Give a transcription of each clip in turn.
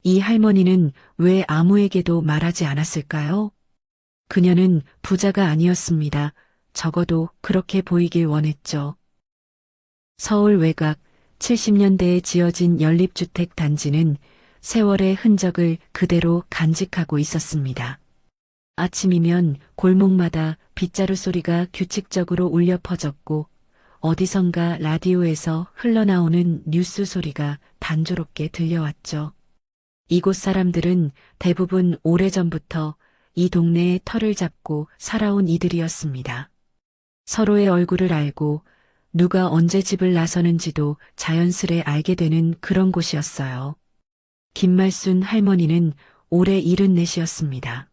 이 할머니는 왜 아무에게도 말하지 않았을까요? 그녀는 부자가 아니었습니다. 적어도 그렇게 보이길 원했죠. 서울 외곽 70년대에 지어진 연립주택 단지는 세월의 흔적을 그대로 간직하고 있었습니다. 아침이면 골목마다 빗자루 소리가 규칙적으로 울려 퍼졌고 어디선가 라디오에서 흘러나오는 뉴스 소리가 단조롭게 들려왔죠. 이곳 사람들은 대부분 오래전부터 이 동네의 터를 잡고 살아온 이들이었습니다. 서로의 얼굴을 알고 누가 언제 집을 나서는지도 자연스레 알게 되는 그런 곳이었어요. 김말순 할머니는 올해 74이었습니다.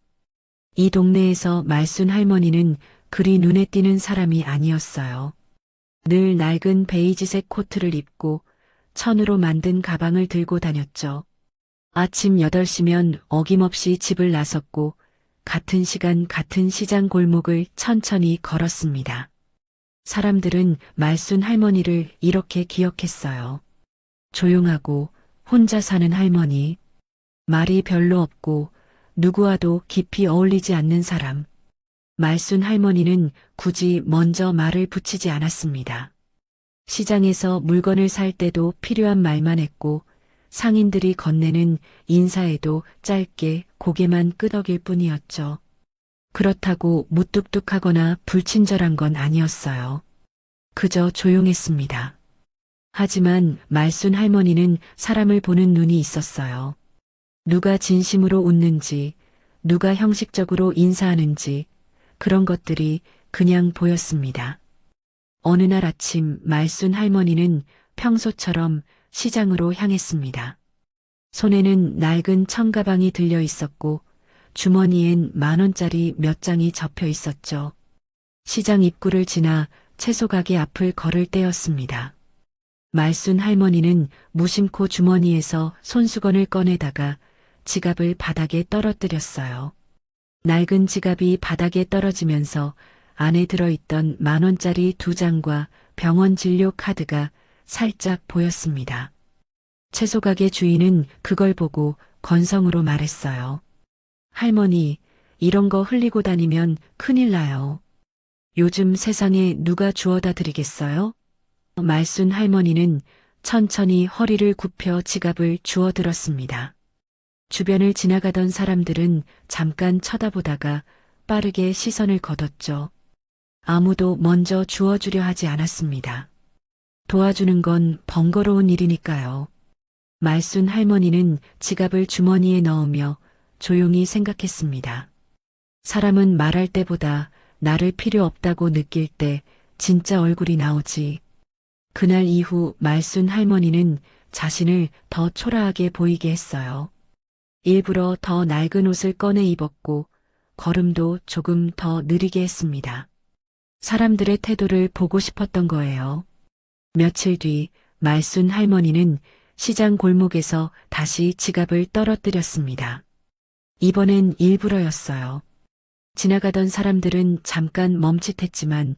이 동네에서 말순 할머니는 그리 눈에 띄는 사람이 아니었어요. 늘 낡은 베이지색 코트를 입고 천으로 만든 가방을 들고 다녔죠. 아침 8시면 어김없이 집을 나섰고 같은 시간 같은 시장 골목을 천천히 걸었습니다. 사람들은 말순 할머니를 이렇게 기억했어요. 조용하고 혼자 사는 할머니, 말이 별로 없고 누구와도 깊이 어울리지 않는 사람. 말순 할머니는 굳이 먼저 말을 붙이지 않았습니다. 시장에서 물건을 살 때도 필요한 말만 했고 상인들이 건네는 인사에도 짧게 고개만 끄덕일 뿐이었죠. 그렇다고 무뚝뚝하거나 불친절한 건 아니었어요. 그저 조용했습니다. 하지만 말순 할머니는 사람을 보는 눈이 있었어요. 누가 진심으로 웃는지, 누가 형식적으로 인사하는지 그런 것들이 그냥 보였습니다. 어느 날 아침 말순 할머니는 평소처럼 시장으로 향했습니다. 손에는 낡은 청가방이 들려 있었고 주머니엔 10,000원짜리 몇 장이 접혀 있었죠. 시장 입구를 지나 채소 가게 앞을 걸을 때였습니다. 말순 할머니는 무심코 주머니에서 손수건을 꺼내다가 지갑을 바닥에 떨어뜨렸어요. 낡은 지갑이 바닥에 떨어지면서 안에 들어있던 10,000원짜리 2장과 병원 진료 카드가 살짝 보였습니다. 채소가게 주인은 그걸 보고 건성으로 말했어요. 할머니, 이런 거 흘리고 다니면 큰일 나요. 요즘 세상에 누가 주워다 드리겠어요? 말순 할머니는 천천히 허리를 굽혀 지갑을 주워들었습니다. 주변을 지나가던 사람들은 잠깐 쳐다보다가 빠르게 시선을 거뒀죠. 아무도 먼저 주워주려 하지 않았습니다. 도와주는 건 번거로운 일이니까요. 말순 할머니는 지갑을 주머니에 넣으며 조용히 생각했습니다. 사람은 말할 때보다 나를 필요 없다고 느낄 때 진짜 얼굴이 나오지. 그날 이후 말순 할머니는 자신을 더 초라하게 보이게 했어요. 일부러 더 낡은 옷을 꺼내 입었고 걸음도 조금 더 느리게 했습니다. 사람들의 태도를 보고 싶었던 거예요. 며칠 뒤 말순 할머니는 시장 골목에서 다시 지갑을 떨어뜨렸습니다. 이번엔 일부러였어요. 지나가던 사람들은 잠깐 멈칫했지만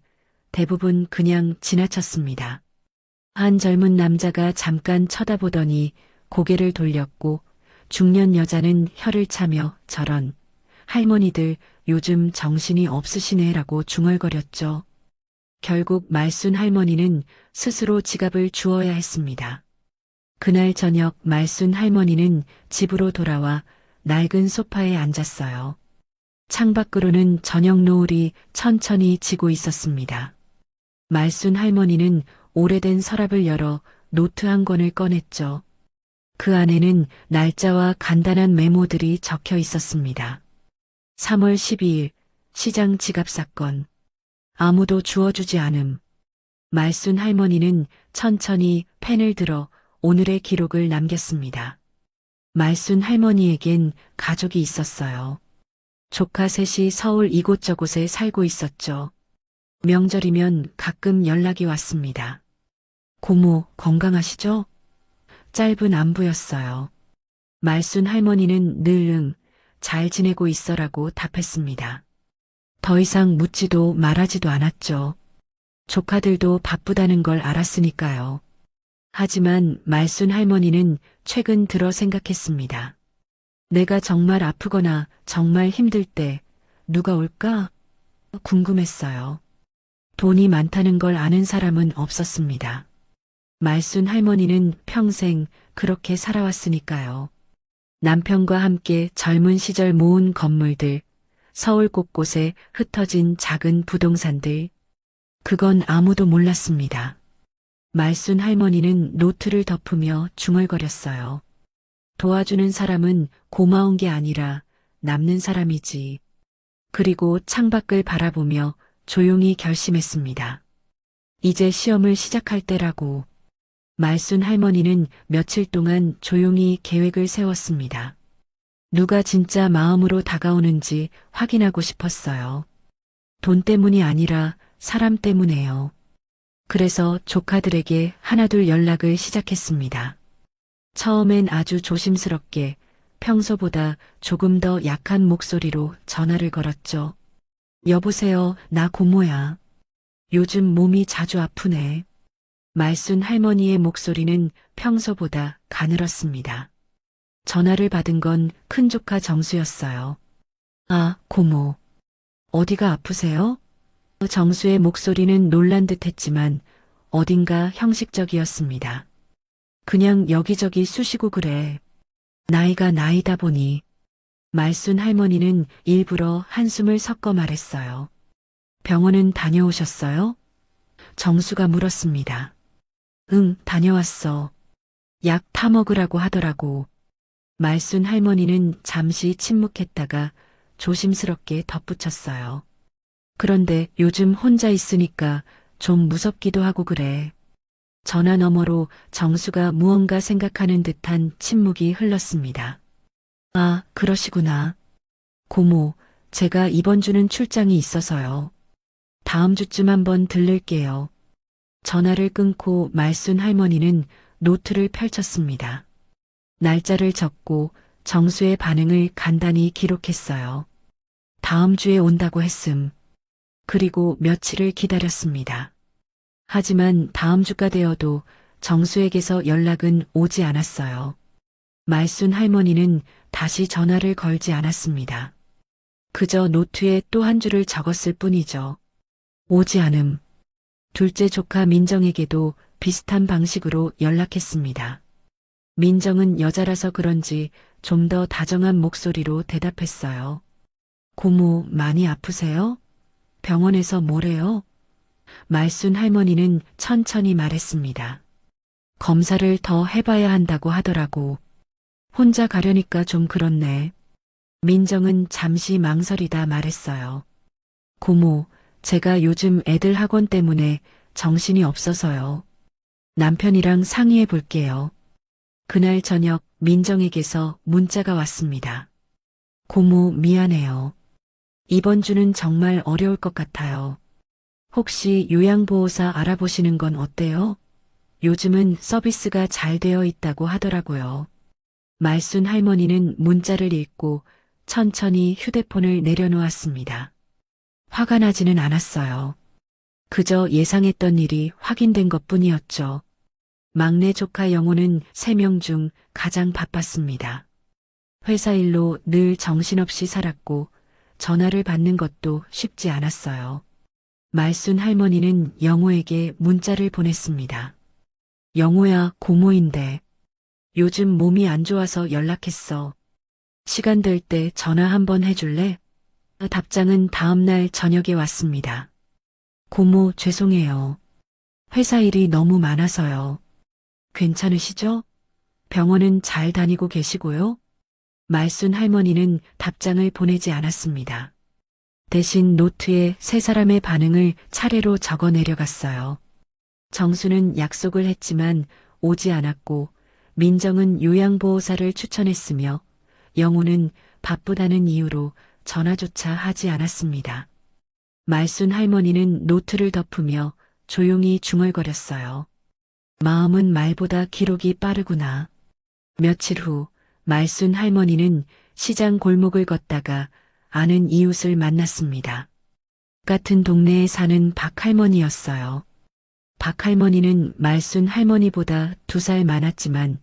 대부분 그냥 지나쳤습니다. 한 젊은 남자가 잠깐 쳐다보더니 고개를 돌렸고 중년 여자는 혀를 차며 저런 할머니들 요즘 정신이 없으시네라고 중얼거렸죠. 결국 말순 할머니는 스스로 지갑을 주어야 했습니다. 그날 저녁 말순 할머니는 집으로 돌아와 낡은 소파에 앉았어요. 창밖으로는 저녁 노을이 천천히 지고 있었습니다. 말순 할머니는 오래된 서랍을 열어 노트 한 권을 꺼냈죠. 그 안에는 날짜와 간단한 메모들이 적혀 있었습니다. 3월 12일 시장 지갑 사건. 아무도 주워주지 않음. 말순 할머니는 천천히 펜을 들어 오늘의 기록을 남겼습니다. 말순 할머니에겐 가족이 있었어요. 조카 셋이 서울 이곳저곳에 살고 있었죠. 명절이면 가끔 연락이 왔습니다. 고모, 건강하시죠? 짧은 안부였어요. 말순 할머니는 늘 응, 잘 지내고 있어라고 답했습니다. 더 이상 묻지도 말하지도 않았죠. 조카들도 바쁘다는 걸 알았으니까요. 하지만 말순 할머니는 최근 들어 생각했습니다. 내가 정말 아프거나 정말 힘들 때 누가 올까? 궁금했어요. 돈이 많다는 걸 아는 사람은 없었습니다. 말순 할머니는 평생 그렇게 살아왔으니까요. 남편과 함께 젊은 시절 모은 건물들, 서울 곳곳에 흩어진 작은 부동산들, 그건 아무도 몰랐습니다. 말순 할머니는 노트를 덮으며 중얼거렸어요. 도와주는 사람은 고마운 게 아니라 남는 사람이지. 그리고 창밖을 바라보며 조용히 결심했습니다. 이제 시험을 시작할 때라고. 말순 할머니는 며칠 동안 조용히 계획을 세웠습니다. 누가 진짜 마음으로 다가오는지 확인하고 싶었어요. 돈 때문이 아니라 사람 때문에요. 그래서 조카들에게 하나둘 연락을 시작했습니다. 처음엔 아주 조심스럽게 평소보다 조금 더 약한 목소리로 전화를 걸었죠. 여보세요, 나 고모야. 요즘 몸이 자주 아프네. 말순 할머니의 목소리는 평소보다 가늘었습니다. 전화를 받은 건 큰조카 정수였어요. 아, 고모. 어디가 아프세요? 정수의 목소리는 놀란 듯 했지만 어딘가 형식적이었습니다. 그냥 여기저기 쑤시고 그래. 나이가 나이다 보니. 말순 할머니는 일부러 한숨을 섞어 말했어요. 병원은 다녀오셨어요? 정수가 물었습니다. 응, 다녀왔어. 약 타먹으라고 하더라고. 말순 할머니는 잠시 침묵했다가 조심스럽게 덧붙였어요. 그런데 요즘 혼자 있으니까 좀 무섭기도 하고 그래. 전화 너머로 정수가 무언가 생각하는 듯한 침묵이 흘렀습니다. 아, 그러시구나. 고모, 제가 이번 주는 출장이 있어서요. 다음 주쯤 한번 들를게요. 전화를 끊고 말순 할머니는 노트를 펼쳤습니다. 날짜를 적고 정수의 반응을 간단히 기록했어요. 다음 주에 온다고 했음. 그리고 며칠을 기다렸습니다. 하지만 다음 주가 되어도 정수에게서 연락은 오지 않았어요. 말순 할머니는 다시 전화를 걸지 않았습니다. 그저 노트에 또 한 줄을 적었을 뿐이죠. 오지 않음. 둘째 조카 민정에게도 비슷한 방식으로 연락했습니다. 민정은 여자라서 그런지 좀 더 다정한 목소리로 대답했어요. 고모, 많이 아프세요? 병원에서 뭐래요? 말순 할머니는 천천히 말했습니다. 검사를 더 해봐야 한다고 하더라고. 혼자 가려니까 좀 그렇네. 민정은 잠시 망설이다 말했어요. 고모, 제가 요즘 애들 학원 때문에 정신이 없어서요. 남편이랑 상의해 볼게요. 그날 저녁 민정에게서 문자가 왔습니다. 고모, 미안해요. 이번 주는 정말 어려울 것 같아요. 혹시 요양보호사 알아보시는 건 어때요? 요즘은 서비스가 잘 되어 있다고 하더라고요. 말순 할머니는 문자를 읽고 천천히 휴대폰을 내려놓았습니다. 화가 나지는 않았어요. 그저 예상했던 일이 확인된 것뿐이었죠. 막내 조카 영호는 3명 중 가장 바빴습니다. 회사 일로 늘 정신없이 살았고 전화를 받는 것도 쉽지 않았어요. 말순 할머니는 영호에게 문자를 보냈습니다. 영호야, 고모인데 요즘 몸이 안 좋아서 연락했어. 시간 될 때 전화 한번 해줄래? 답장은 다음날 저녁에 왔습니다. 고모, 죄송해요. 회사 일이 너무 많아서요. 괜찮으시죠? 병원은 잘 다니고 계시고요? 말순 할머니는 답장을 보내지 않았습니다. 대신 노트에 3사람의 반응을 차례로 적어 내려갔어요. 정수는 약속을 했지만 오지 않았고 민정은 요양보호사를 추천했으며 영호는 바쁘다는 이유로 전화조차 하지 않았습니다. 말순 할머니는 노트를 덮으며 조용히 중얼거렸어요. 마음은 말보다 기록이 빠르구나. 며칠 후 말순 할머니는 시장 골목을 걷다가 아는 이웃을 만났습니다. 같은 동네에 사는 박 할머니였어요. 박 할머니는 말순 할머니보다 2살 많았지만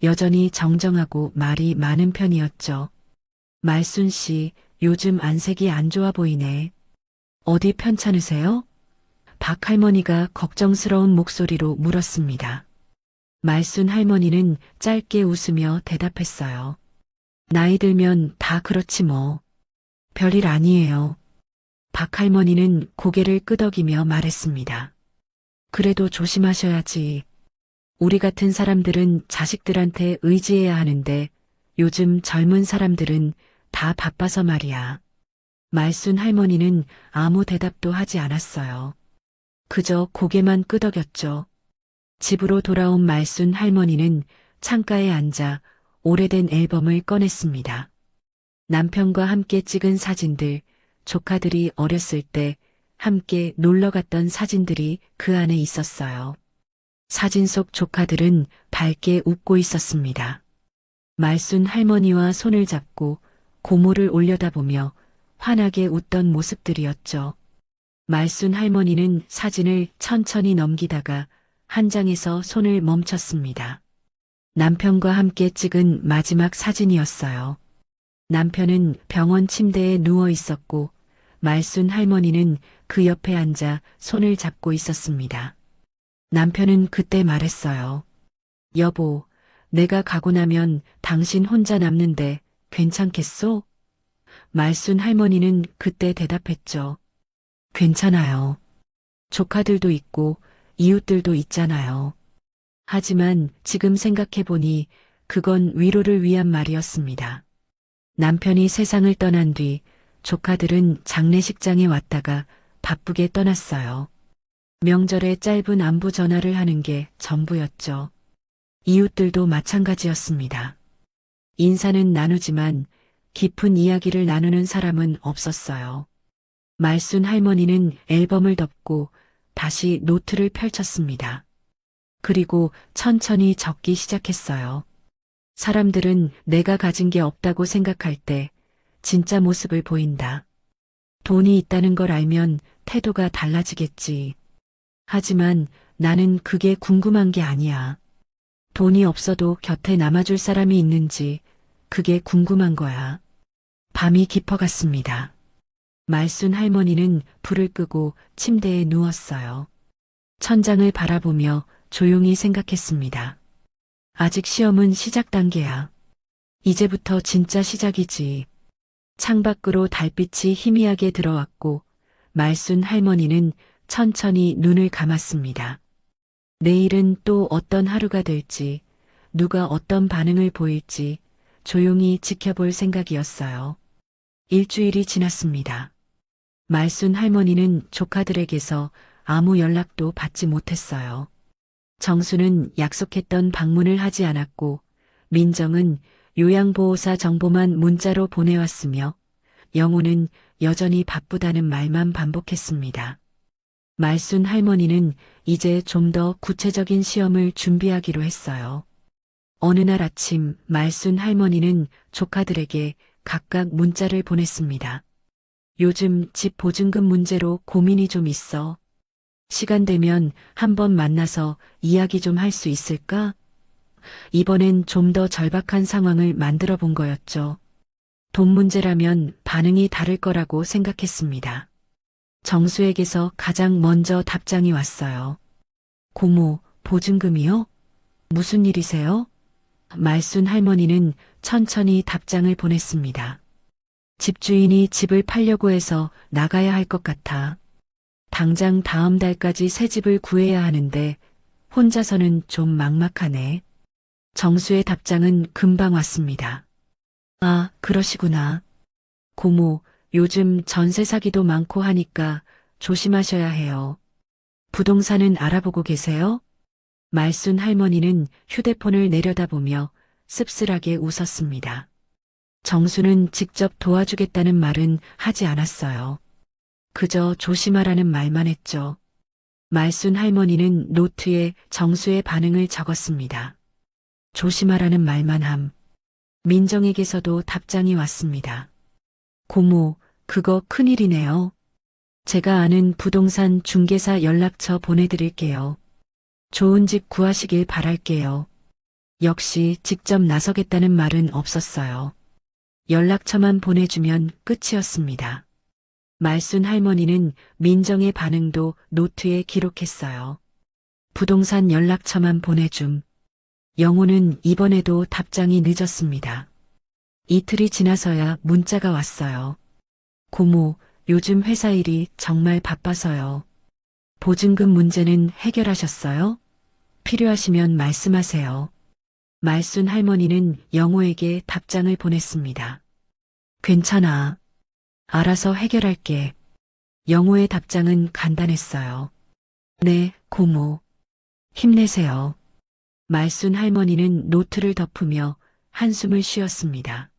여전히 정정하고 말이 많은 편이었죠. 말순 씨, 요즘 안색이 안 좋아 보이네. 어디 편찮으세요? 박 할머니가 걱정스러운 목소리로 물었습니다. 말순 할머니는 짧게 웃으며 대답했어요. 나이 들면 다 그렇지 뭐. 별일 아니에요. 박 할머니는 고개를 끄덕이며 말했습니다. 그래도 조심하셔야지. 우리 같은 사람들은 자식들한테 의지해야 하는데 요즘 젊은 사람들은 다 바빠서 말이야. 말순 할머니는 아무 대답도 하지 않았어요. 그저 고개만 끄덕였죠. 집으로 돌아온 말순 할머니는 창가에 앉아 오래된 앨범을 꺼냈습니다. 남편과 함께 찍은 사진들, 조카들이 어렸을 때 함께 놀러 갔던 사진들이 그 안에 있었어요. 사진 속 조카들은 밝게 웃고 있었습니다. 말순 할머니와 손을 잡고 고모를 올려다보며 환하게 웃던 모습들이었죠. 말순 할머니는 사진을 천천히 넘기다가 한 장에서 손을 멈췄습니다. 남편과 함께 찍은 마지막 사진이었어요. 남편은 병원 침대에 누워 있었고 말순 할머니는 그 옆에 앉아 손을 잡고 있었습니다. 남편은 그때 말했어요. 여보, 내가 가고 나면 당신 혼자 남는데 괜찮겠소? 말순 할머니는 그때 대답했죠. 괜찮아요. 조카들도 있고 이웃들도 있잖아요. 하지만 지금 생각해보니 그건 위로를 위한 말이었습니다. 남편이 세상을 떠난 뒤 조카들은 장례식장에 왔다가 바쁘게 떠났어요. 명절에 짧은 안부 전화를 하는 게 전부였죠. 이웃들도 마찬가지였습니다. 인사는 나누지만 깊은 이야기를 나누는 사람은 없었어요. 말순 할머니는 앨범을 덮고 다시 노트를 펼쳤습니다. 그리고 천천히 적기 시작했어요. 사람들은 내가 가진 게 없다고 생각할 때 진짜 모습을 보인다. 돈이 있다는 걸 알면 태도가 달라지겠지. 하지만 나는 그게 궁금한 게 아니야. 돈이 없어도 곁에 남아줄 사람이 있는지 그게 궁금한 거야. 밤이 깊어갔습니다. 말순 할머니는 불을 끄고 침대에 누웠어요. 천장을 바라보며 조용히 생각했습니다. 아직 시험은 시작 단계야. 이제부터 진짜 시작이지. 창밖으로 달빛이 희미하게 들어왔고 말순 할머니는 천천히 눈을 감았습니다. 내일은 또 어떤 하루가 될지, 누가 어떤 반응을 보일지 조용히 지켜볼 생각이었어요. 일주일이 지났습니다. 말순 할머니는 조카들에게서 아무 연락도 받지 못했어요. 정수는 약속했던 방문을 하지 않았고 민정은 요양보호사 정보만 문자로 보내왔으며 영호는 여전히 바쁘다는 말만 반복했습니다. 말순 할머니는 이제 좀 더 구체적인 시험을 준비하기로 했어요. 어느 날 아침 말순 할머니는 조카들에게 각각 문자를 보냈습니다. 요즘 집 보증금 문제로 고민이 좀 있어. 시간 되면 한번 만나서 이야기 좀 할 수 있을까? 이번엔 좀 더 절박한 상황을 만들어 본 거였죠. 돈 문제라면 반응이 다를 거라고 생각했습니다. 정수에게서 가장 먼저 답장이 왔어요. 고모, 보증금이요? 무슨 일이세요? 말순 할머니는 천천히 답장을 보냈습니다. 집주인이 집을 팔려고 해서 나가야 할 것 같아. 당장 다음 달까지 새 집을 구해야 하는데 혼자서는 좀 막막하네. 정수의 답장은 금방 왔습니다. 아, 그러시구나. 고모, 요즘 전세 사기도 많고 하니까 조심하셔야 해요. 부동산은 알아보고 계세요? 말순 할머니는 휴대폰을 내려다보며 씁쓸하게 웃었습니다. 정수는 직접 도와주겠다는 말은 하지 않았어요. 그저 조심하라는 말만 했죠. 말순 할머니는 노트에 정수의 반응을 적었습니다. 조심하라는 말만 함. 민정에게서도 답장이 왔습니다. 고모, 그거 큰일이네요. 제가 아는 부동산 중개사 연락처 보내드릴게요. 좋은 집 구하시길 바랄게요. 역시 직접 나서겠다는 말은 없었어요. 연락처만 보내주면 끝이었습니다. 말순 할머니는 민정의 반응도 노트에 기록했어요. 부동산 연락처만 보내줌. 영호는 이번에도 답장이 늦었습니다. 이틀이 지나서야 문자가 왔어요. 고모, 요즘 회사 일이 정말 바빠서요. 보증금 문제는 해결하셨어요? 필요하시면 말씀하세요. 말순 할머니는 영호에게 답장을 보냈습니다. 괜찮아. 알아서 해결할게. 영호의 답장은 간단했어요. 네, 고모. 힘내세요. 말순 할머니는 노트를 덮으며 한숨을 쉬었습니다.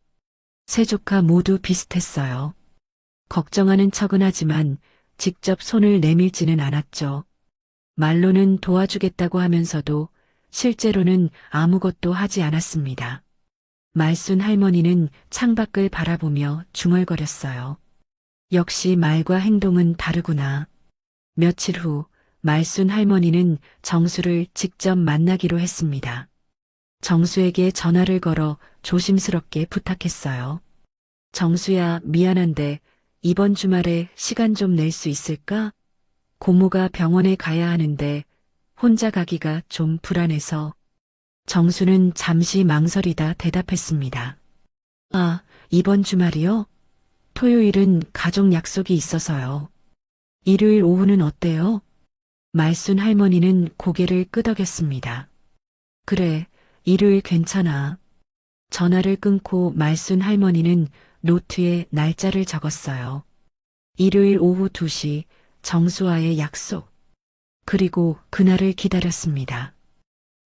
세 조카 모두 비슷했어요. 걱정하는 척은 하지만 직접 손을 내밀지는 않았죠. 말로는 도와주겠다고 하면서도 실제로는 아무것도 하지 않았습니다. 말순 할머니는 창밖을 바라보며 중얼거렸어요. 역시 말과 행동은 다르구나. 며칠 후 말순 할머니는 정수를 직접 만나기로 했습니다. 정수에게 전화를 걸어 조심스럽게 부탁했어요. 정수야, 미안한데 이번 주말에 시간 좀 낼 수 있을까? 고모가 병원에 가야 하는데 혼자 가기가 좀 불안해서. 정수는 잠시 망설이다 대답했습니다. 아, 이번 주말이요? 토요일은 가족 약속이 있어서요. 일요일 오후는 어때요? 말순 할머니는 고개를 끄덕였습니다. 그래, 일요일 괜찮아. 전화를 끊고 말순 할머니는 노트에 날짜를 적었어요. 일요일 오후 2시 정수와의 약속. 그리고 그날을 기다렸습니다.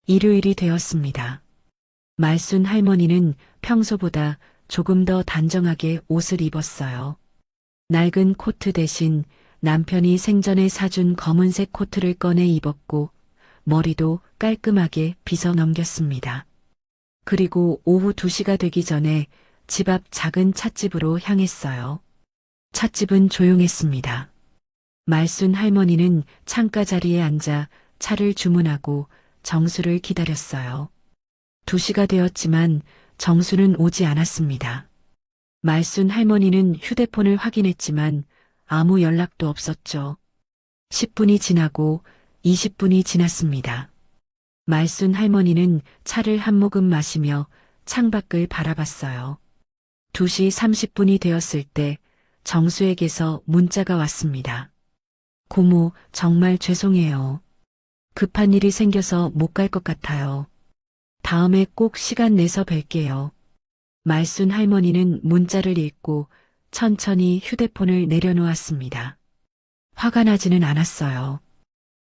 일요일이 되었습니다. 말순 할머니는 평소보다 조금 더 단정하게 옷을 입었어요. 낡은 코트 대신 남편이 생전에 사준 검은색 코트를 꺼내 입었고 머리도 깔끔하게 빗어 넘겼습니다. 그리고 오후 2시가 되기 전에 집 앞 작은 찻집으로 향했어요. 찻집은 조용했습니다. 말순 할머니는 창가 자리에 앉아 차를 주문하고 정수를 기다렸어요. 2시가 되었지만 정수는 오지 않았습니다. 말순 할머니는 휴대폰을 확인했지만 아무 연락도 없었죠. 10분이 지나고 20분이 지났습니다. 말순 할머니는 차를 한 모금 마시며 창밖을 바라봤어요. 2시 30분이 되었을 때 정수에게서 문자가 왔습니다. 고모, 정말 죄송해요. 급한 일이 생겨서 못 갈 것 같아요. 다음에 꼭 시간 내서 뵐게요. 말순 할머니는 문자를 읽고 천천히 휴대폰을 내려놓았습니다. 화가 나지는 않았어요.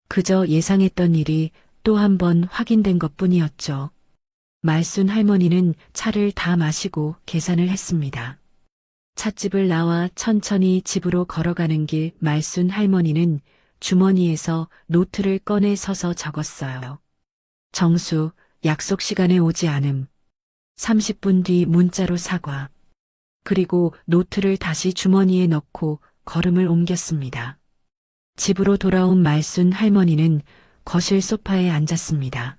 그저 예상했던 일이 또 한 번 확인된 것뿐이었죠. 말순 할머니는 차를 다 마시고 계산을 했습니다. 찻집을 나와 천천히 집으로 걸어가는 길 말순 할머니는 주머니에서 노트를 꺼내 서서 적었어요. 정수, 약속 시간에 오지 않음. 30분 뒤 문자로 사과. 그리고 노트를 다시 주머니에 넣고 걸음을 옮겼습니다. 집으로 돌아온 말순 할머니는 거실 소파에 앉았습니다.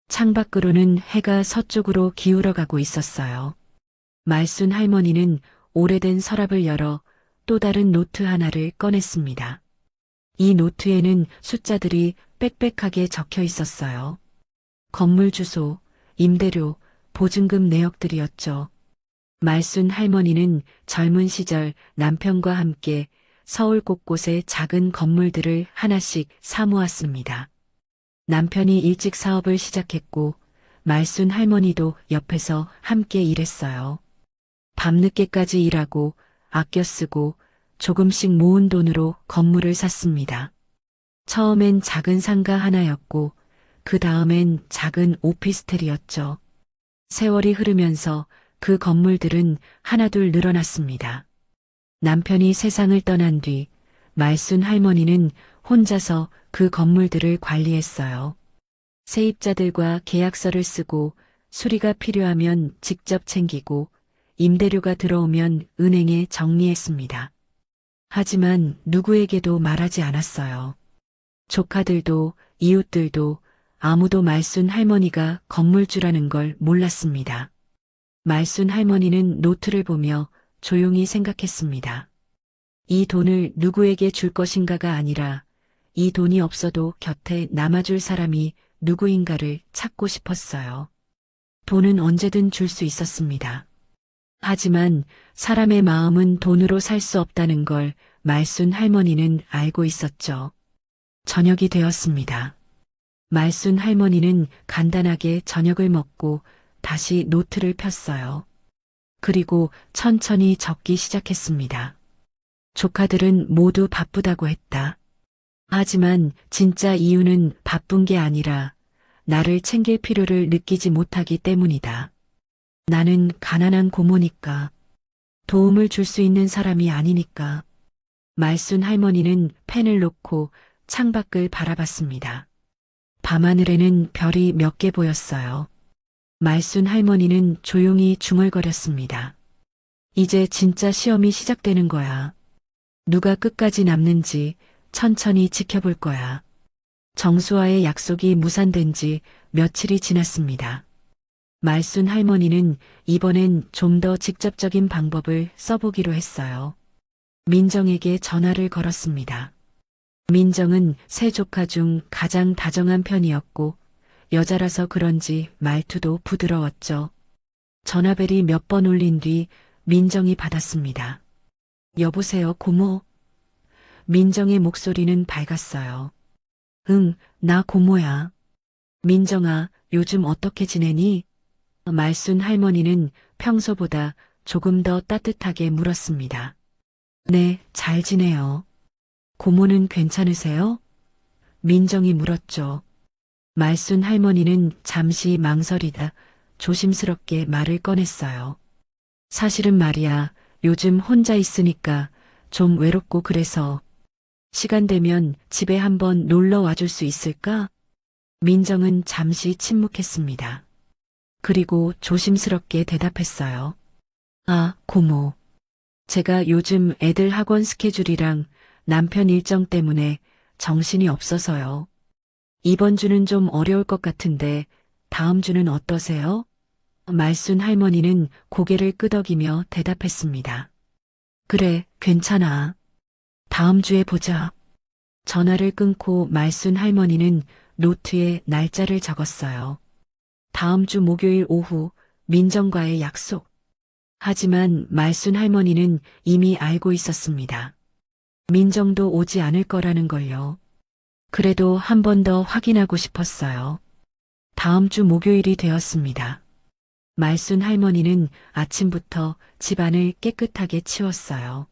창밖으로는 해가 서쪽으로 기울어가고 있었어요. 말순 할머니는 오래된 서랍을 열어 또 다른 노트 하나를 꺼냈습니다. 이 노트에는 숫자들이 빽빽하게 적혀 있었어요. 건물 주소, 임대료, 보증금 내역들이었죠. 말순 할머니는 젊은 시절 남편과 함께 서울 곳곳의 작은 건물들을 하나씩 사모았습니다. 남편이 일찍 사업을 시작했고 말순 할머니도 옆에서 함께 일했어요. 밤늦게까지 일하고 아껴 쓰고 조금씩 모은 돈으로 건물을 샀습니다. 처음엔 작은 상가 하나였고 그 다음엔 작은 오피스텔이었죠. 세월이 흐르면서 그 건물들은 하나둘 늘어났습니다. 남편이 세상을 떠난 뒤 말순 할머니는 혼자서 그 건물들을 관리했어요. 세입자들과 계약서를 쓰고 수리가 필요하면 직접 챙기고 임대료가 들어오면 은행에 정리했습니다. 하지만 누구에게도 말하지 않았어요. 조카들도 이웃들도 아무도 말순 할머니가 건물주라는 걸 몰랐습니다. 말순 할머니는 노트를 보며 조용히 생각했습니다. 이 돈을 누구에게 줄 것인가가 아니라 이 돈이 없어도 곁에 남아줄 사람이 누구인가를 찾고 싶었어요. 돈은 언제든 줄 수 있었습니다. 하지만 사람의 마음은 돈으로 살 수 없다는 걸 말순 할머니는 알고 있었죠. 저녁이 되었습니다. 말순 할머니는 간단하게 저녁을 먹고 다시 노트를 폈어요. 그리고 천천히 적기 시작했습니다. 조카들은 모두 바쁘다고 했다. 하지만 진짜 이유는 바쁜 게 아니라 나를 챙길 필요를 느끼지 못하기 때문이다. 나는 가난한 고모니까. 도움을 줄 수 있는 사람이 아니니까. 말순 할머니는 펜을 놓고 창밖을 바라봤습니다. 밤하늘에는 별이 몇 개 보였어요. 말순 할머니는 조용히 중얼거렸습니다. 이제 진짜 시험이 시작되는 거야. 누가 끝까지 남는지 천천히 지켜볼 거야. 정수와의 약속이 무산된 지 며칠이 지났습니다. 말순 할머니는 이번엔 좀 더 직접적인 방법을 써보기로 했어요. 민정에게 전화를 걸었습니다. 민정은 세 조카 중 가장 다정한 편이었고 여자라서 그런지 말투도 부드러웠죠. 전화벨이 몇 번 울린 뒤 민정이 받았습니다. 여보세요, 고모. 민정의 목소리는 밝았어요. 응, 나 고모야. 민정아, 요즘 어떻게 지내니? 말순 할머니는 평소보다 조금 더 따뜻하게 물었습니다. 네, 잘 지내요. 고모는 괜찮으세요? 민정이 물었죠. 말순 할머니는 잠시 망설이다 조심스럽게 말을 꺼냈어요. 사실은 말이야, 요즘 혼자 있으니까 좀 외롭고 그래서 시간 되면 집에 한번 놀러 와줄 수 있을까? 민정은 잠시 침묵했습니다. 그리고 조심스럽게 대답했어요. 아, 고모. 제가 요즘 애들 학원 스케줄이랑 남편 일정 때문에 정신이 없어서요. 이번 주는 좀 어려울 것 같은데 다음 주는 어떠세요? 말순 할머니는 고개를 끄덕이며 대답했습니다. 그래, 괜찮아. 다음 주에 보자. 전화를 끊고 말순 할머니는 노트에 날짜를 적었어요. 다음 주 목요일 오후 민정과의 약속. 하지만 말순 할머니는 이미 알고 있었습니다. 민정도 오지 않을 거라는 걸요. 그래도 한 번 더 확인하고 싶었어요. 다음 주 목요일이 되었습니다. 말순 할머니는 아침부터 집안을 깨끗하게 치웠어요.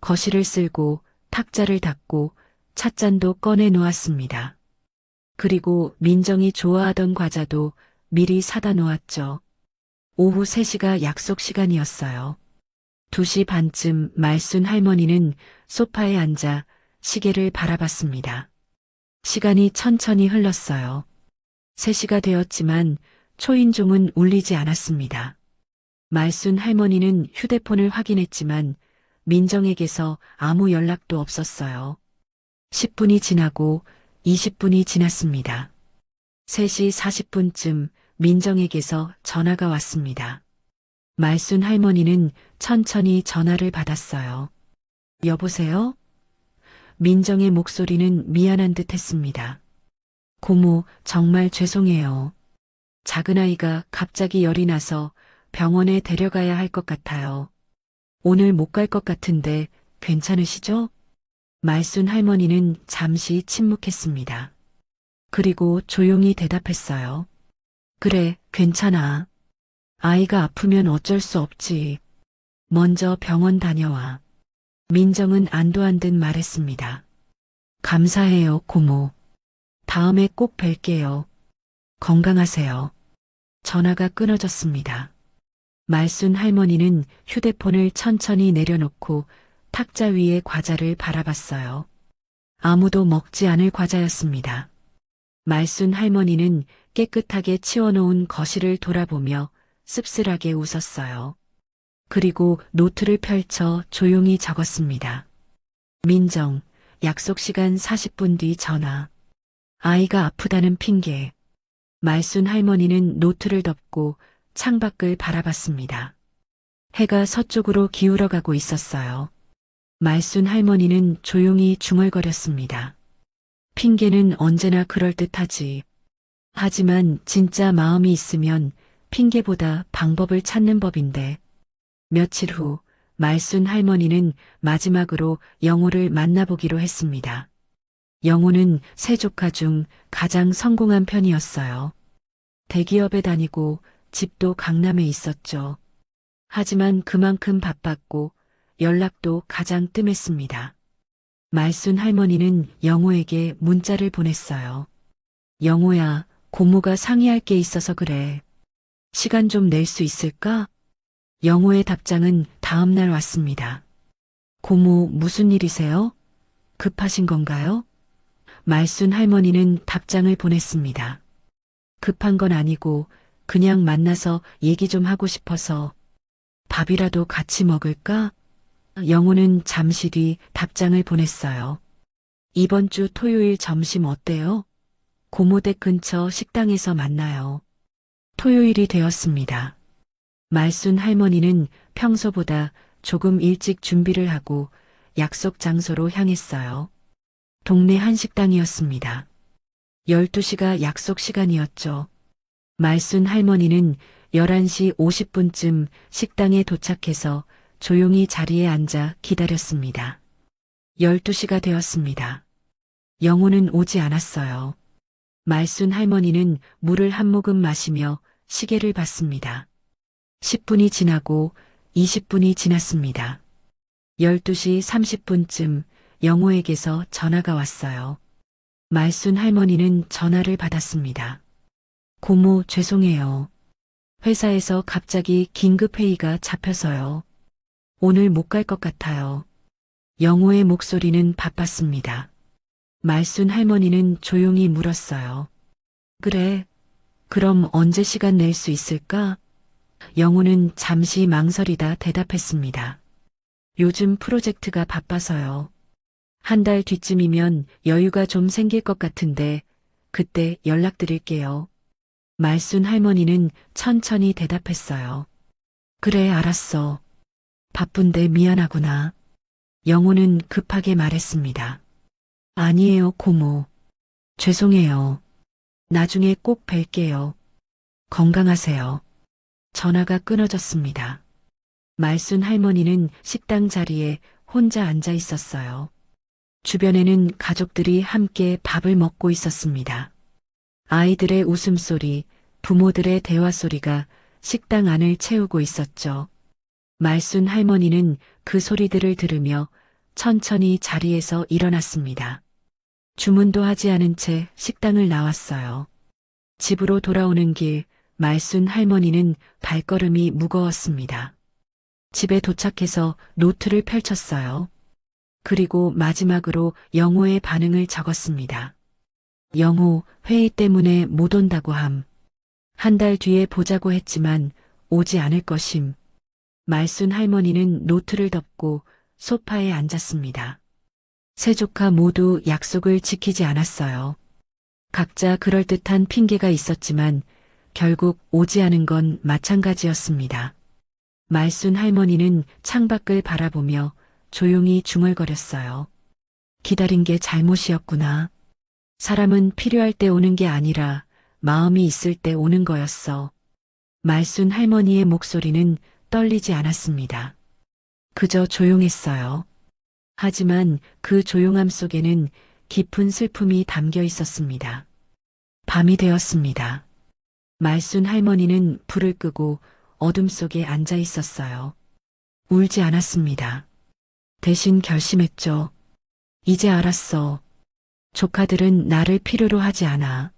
거실을 쓸고 탁자를 닦고 찻잔도 꺼내 놓았습니다. 그리고 민정이 좋아하던 과자도 미리 사다 놓았죠. 오후 3시가 약속 시간이었어요. 2시 반쯤 말순 할머니는 소파에 앉아 시계를 바라봤습니다. 시간이 천천히 흘렀어요. 3시가 되었지만 초인종은 울리지 않았습니다. 말순 할머니는 휴대폰을 확인했지만 민정에게서 아무 연락도 없었어요. 10분이 지나고 20분이 지났습니다. 3시 40분쯤 민정에게서 전화가 왔습니다. 말순 할머니는 천천히 전화를 받았어요. 여보세요? 민정의 목소리는 미안한 듯 했습니다. 고모, 정말 죄송해요. 작은아이가 갑자기 열이 나서 병원에 데려가야 할 것 같아요. 오늘 못 갈 것 같은데 괜찮으시죠? 말순 할머니는 잠시 침묵했습니다. 그리고 조용히 대답했어요. 그래, 괜찮아. 아이가 아프면 어쩔 수 없지. 먼저 병원 다녀와. 민정은 안도한 듯 말했습니다. 감사해요, 고모. 다음에 꼭 뵐게요. 건강하세요. 전화가 끊어졌습니다. 말순 할머니는 휴대폰을 천천히 내려놓고 탁자 위에 과자를 바라봤어요. 아무도 먹지 않을 과자였습니다. 말순 할머니는 깨끗하게 치워놓은 거실을 돌아보며 씁쓸하게 웃었어요. 그리고 노트를 펼쳐 조용히 적었습니다. 민정, 약속 시간 40분 뒤 전화. 아이가 아프다는 핑계. 말순 할머니는 노트를 덮고 창밖을 바라봤습니다. 해가 서쪽으로 기울어가고 있었어요. 말순 할머니는 조용히 중얼거렸습니다. 핑계는 언제나 그럴듯하지. 하지만 진짜 마음이 있으면 핑계보다 방법을 찾는 법인데. 며칠 후 말순 할머니는 마지막으로 영호를 만나보기로 했습니다. 영호는 세 조카 중 가장 성공한 편이었어요. 대기업에 다니고 집도 강남에 있었죠. 하지만 그만큼 바빴고 연락도 가장 뜸했습니다. 말순 할머니는 영호에게 문자를 보냈어요. 영호야, 고모가 상의할 게 있어서 그래. 시간 좀 낼 수 있을까? 영호의 답장은 다음 날 왔습니다. 고모, 무슨 일이세요? 급하신 건가요? 말순 할머니는 답장을 보냈습니다. 급한 건 아니고 그냥 만나서 얘기 좀 하고 싶어서. 밥이라도 같이 먹을까? 영호는 잠시 뒤 답장을 보냈어요. 이번 주 토요일 점심 어때요? 고모댁 근처 식당에서 만나요. 토요일이 되었습니다. 말순 할머니는 평소보다 조금 일찍 준비를 하고 약속 장소로 향했어요. 동네 한식당이었습니다. 12시가 약속 시간이었죠. 말순 할머니는 11시 50분쯤 식당에 도착해서 조용히 자리에 앉아 기다렸습니다. 12시가 되었습니다. 영호는 오지 않았어요. 말순 할머니는 물을 한 모금 마시며 시계를 봤습니다. 10분이 지나고 20분이 지났습니다. 12시 30분쯤 영호에게서 전화가 왔어요. 말순 할머니는 전화를 받았습니다. 고모, 죄송해요. 회사에서 갑자기 긴급회의가 잡혀서요. 오늘 못 갈 것 같아요. 영호의 목소리는 바빴습니다. 말순 할머니는 조용히 물었어요. 그래, 그럼 언제 시간 낼 수 있을까? 영호는 잠시 망설이다 대답했습니다. 요즘 프로젝트가 바빠서요. 한 달 뒤쯤이면 여유가 좀 생길 것 같은데 그때 연락드릴게요. 말순 할머니는 천천히 대답했어요. 그래, 알았어. 바쁜데 미안하구나. 영호는 급하게 말했습니다. 아니에요, 고모. 죄송해요. 나중에 꼭 뵐게요. 건강하세요. 전화가 끊어졌습니다. 말순 할머니는 식당 자리에 혼자 앉아 있었어요. 주변에는 가족들이 함께 밥을 먹고 있었습니다. 아이들의 웃음소리, 부모들의 대화 소리가 식당 안을 채우고 있었죠. 말순 할머니는 그 소리들을 들으며 천천히 자리에서 일어났습니다. 주문도 하지 않은 채 식당을 나왔어요. 집으로 돌아오는 길, 말순 할머니는 발걸음이 무거웠습니다. 집에 도착해서 노트를 펼쳤어요. 그리고 마지막으로 영호의 반응을 적었습니다. 영호, 회의 때문에 못 온다고 함. 한 달 뒤에 보자고 했지만 오지 않을 것임. 말순 할머니는 노트를 덮고 소파에 앉았습니다. 세 조카 모두 약속을 지키지 않았어요. 각자 그럴듯한 핑계가 있었지만 결국 오지 않은 건 마찬가지였습니다. 말순 할머니는 창밖을 바라보며 조용히 중얼거렸어요. 기다린 게 잘못이었구나. 사람은 필요할 때 오는 게 아니라 마음이 있을 때 오는 거였어. 말순 할머니의 목소리는 떨리지 않았습니다. 그저 조용했어요. 하지만 그 조용함 속에는 깊은 슬픔이 담겨 있었습니다. 밤이 되었습니다. 말순 할머니는 불을 끄고 어둠 속에 앉아 있었어요. 울지 않았습니다. 대신 결심했죠. 이제 알았어. 조카들은 나를 필요로 하지 않아.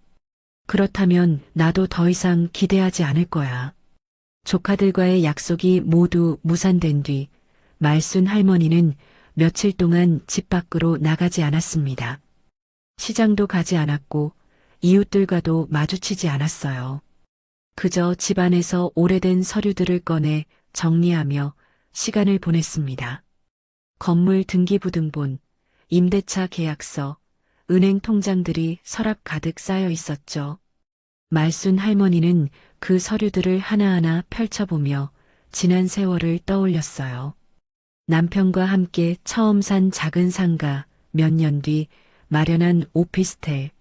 그렇다면 나도 더 이상 기대하지 않을 거야. 조카들과의 약속이 모두 무산된 뒤 말순 할머니는 며칠 동안 집 밖으로 나가지 않았습니다. 시장도 가지 않았고 이웃들과도 마주치지 않았어요. 그저 집안에서 오래된 서류들을 꺼내 정리하며 시간을 보냈습니다. 건물 등기부등본, 임대차 계약서, 은행 통장들이 서랍 가득 쌓여 있었죠. 말순 할머니는 그 서류들을 하나하나 펼쳐보며 지난 세월을 떠올렸어요. 남편과 함께 처음 산 작은 상가, 몇 년 뒤 마련한 오피스텔,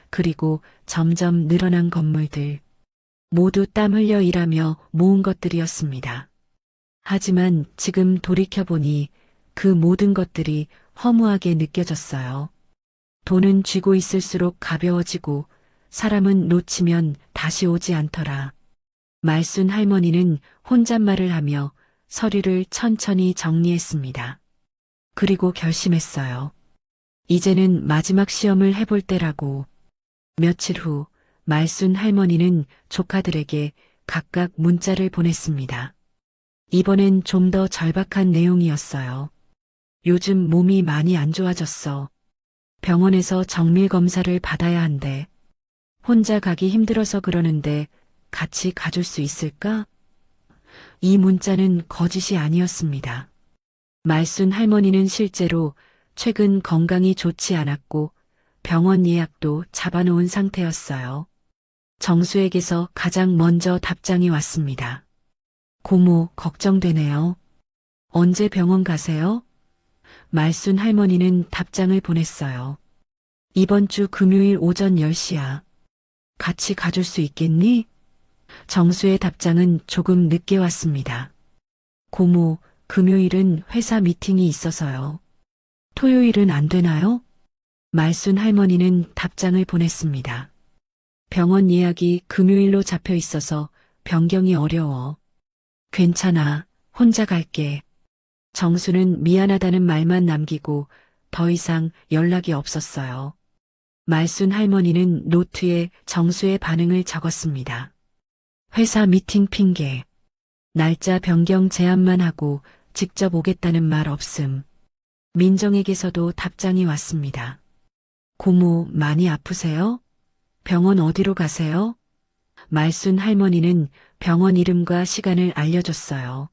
그리고 점점 늘어난 건물들. 모두 땀 흘려 일하며 모은 것들이었습니다. 하지만 지금 돌이켜보니 그 모든 것들이 허무하게 느껴졌어요. 돈은 쥐고 있을수록 가벼워지고 사람은 놓치면 다시 오지 않더라. 말순 할머니는 혼잣말을 하며 서류를 천천히 정리했습니다. 그리고 결심했어요. 이제는 마지막 시험을 해볼 때라고. 며칠 후 말순 할머니는 조카들에게 각각 문자를 보냈습니다. 이번엔 좀 더 절박한 내용이었어요. 요즘 몸이 많이 안 좋아졌어. 병원에서 정밀 검사를 받아야 한대. 혼자 가기 힘들어서 그러는데 같이 가줄 수 있을까? 이 문자는 거짓이 아니었습니다. 말순 할머니는 실제로 최근 건강이 좋지 않았고 병원 예약도 잡아놓은 상태였어요. 정수에게서 가장 먼저 답장이 왔습니다. 고모, 걱정되네요. 언제 병원 가세요? 말순 할머니는 답장을 보냈어요. 이번 주 금요일 오전 10시야. 같이 가줄 수 있겠니? 정수의 답장은 조금 늦게 왔습니다. 고모, 금요일은 회사 미팅이 있어서요. 토요일은 안 되나요? 말순 할머니는 답장을 보냈습니다. 병원 예약이 금요일로 잡혀 있어서 변경이 어려워. 괜찮아, 혼자 갈게. 정수는 미안하다는 말만 남기고 더 이상 연락이 없었어요. 말순 할머니는 노트에 정수의 반응을 적었습니다. 회사 미팅 핑계. 날짜 변경 제안만 하고 직접 오겠다는 말 없음. 민정에게서도 답장이 왔습니다. 고모, 많이 아프세요? 병원 어디로 가세요? 말순 할머니는 병원 이름과 시간을 알려줬어요.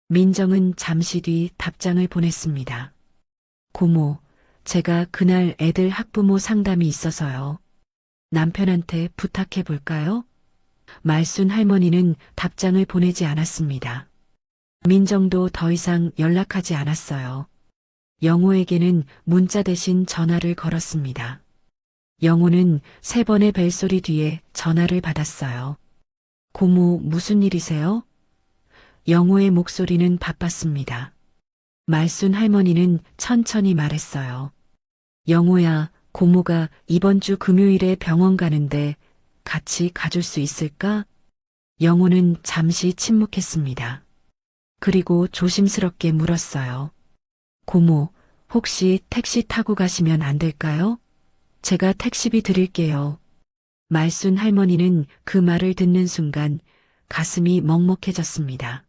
민정은 잠시 뒤 답장을 보냈습니다. 고모, 제가 그날 애들 학부모 상담이 있어서요. 남편한테 부탁해 볼까요? 말순 할머니는 답장을 보내지 않았습니다. 민정도 더 이상 연락하지 않았어요. 영호에게는 문자 대신 전화를 걸었습니다. 영호는 3번의 벨소리 뒤에 전화를 받았어요. 고모, 무슨 일이세요? 영호의 목소리는 바빴습니다. 말순 할머니는 천천히 말했어요. 영호야, 고모가 이번 주 금요일에 병원 가는데 같이 가줄 수 있을까? 영호는 잠시 침묵했습니다. 그리고 조심스럽게 물었어요. 고모, 혹시 택시 타고 가시면 안 될까요? 제가 택시비 드릴게요. 말순 할머니는 그 말을 듣는 순간 가슴이 먹먹해졌습니다.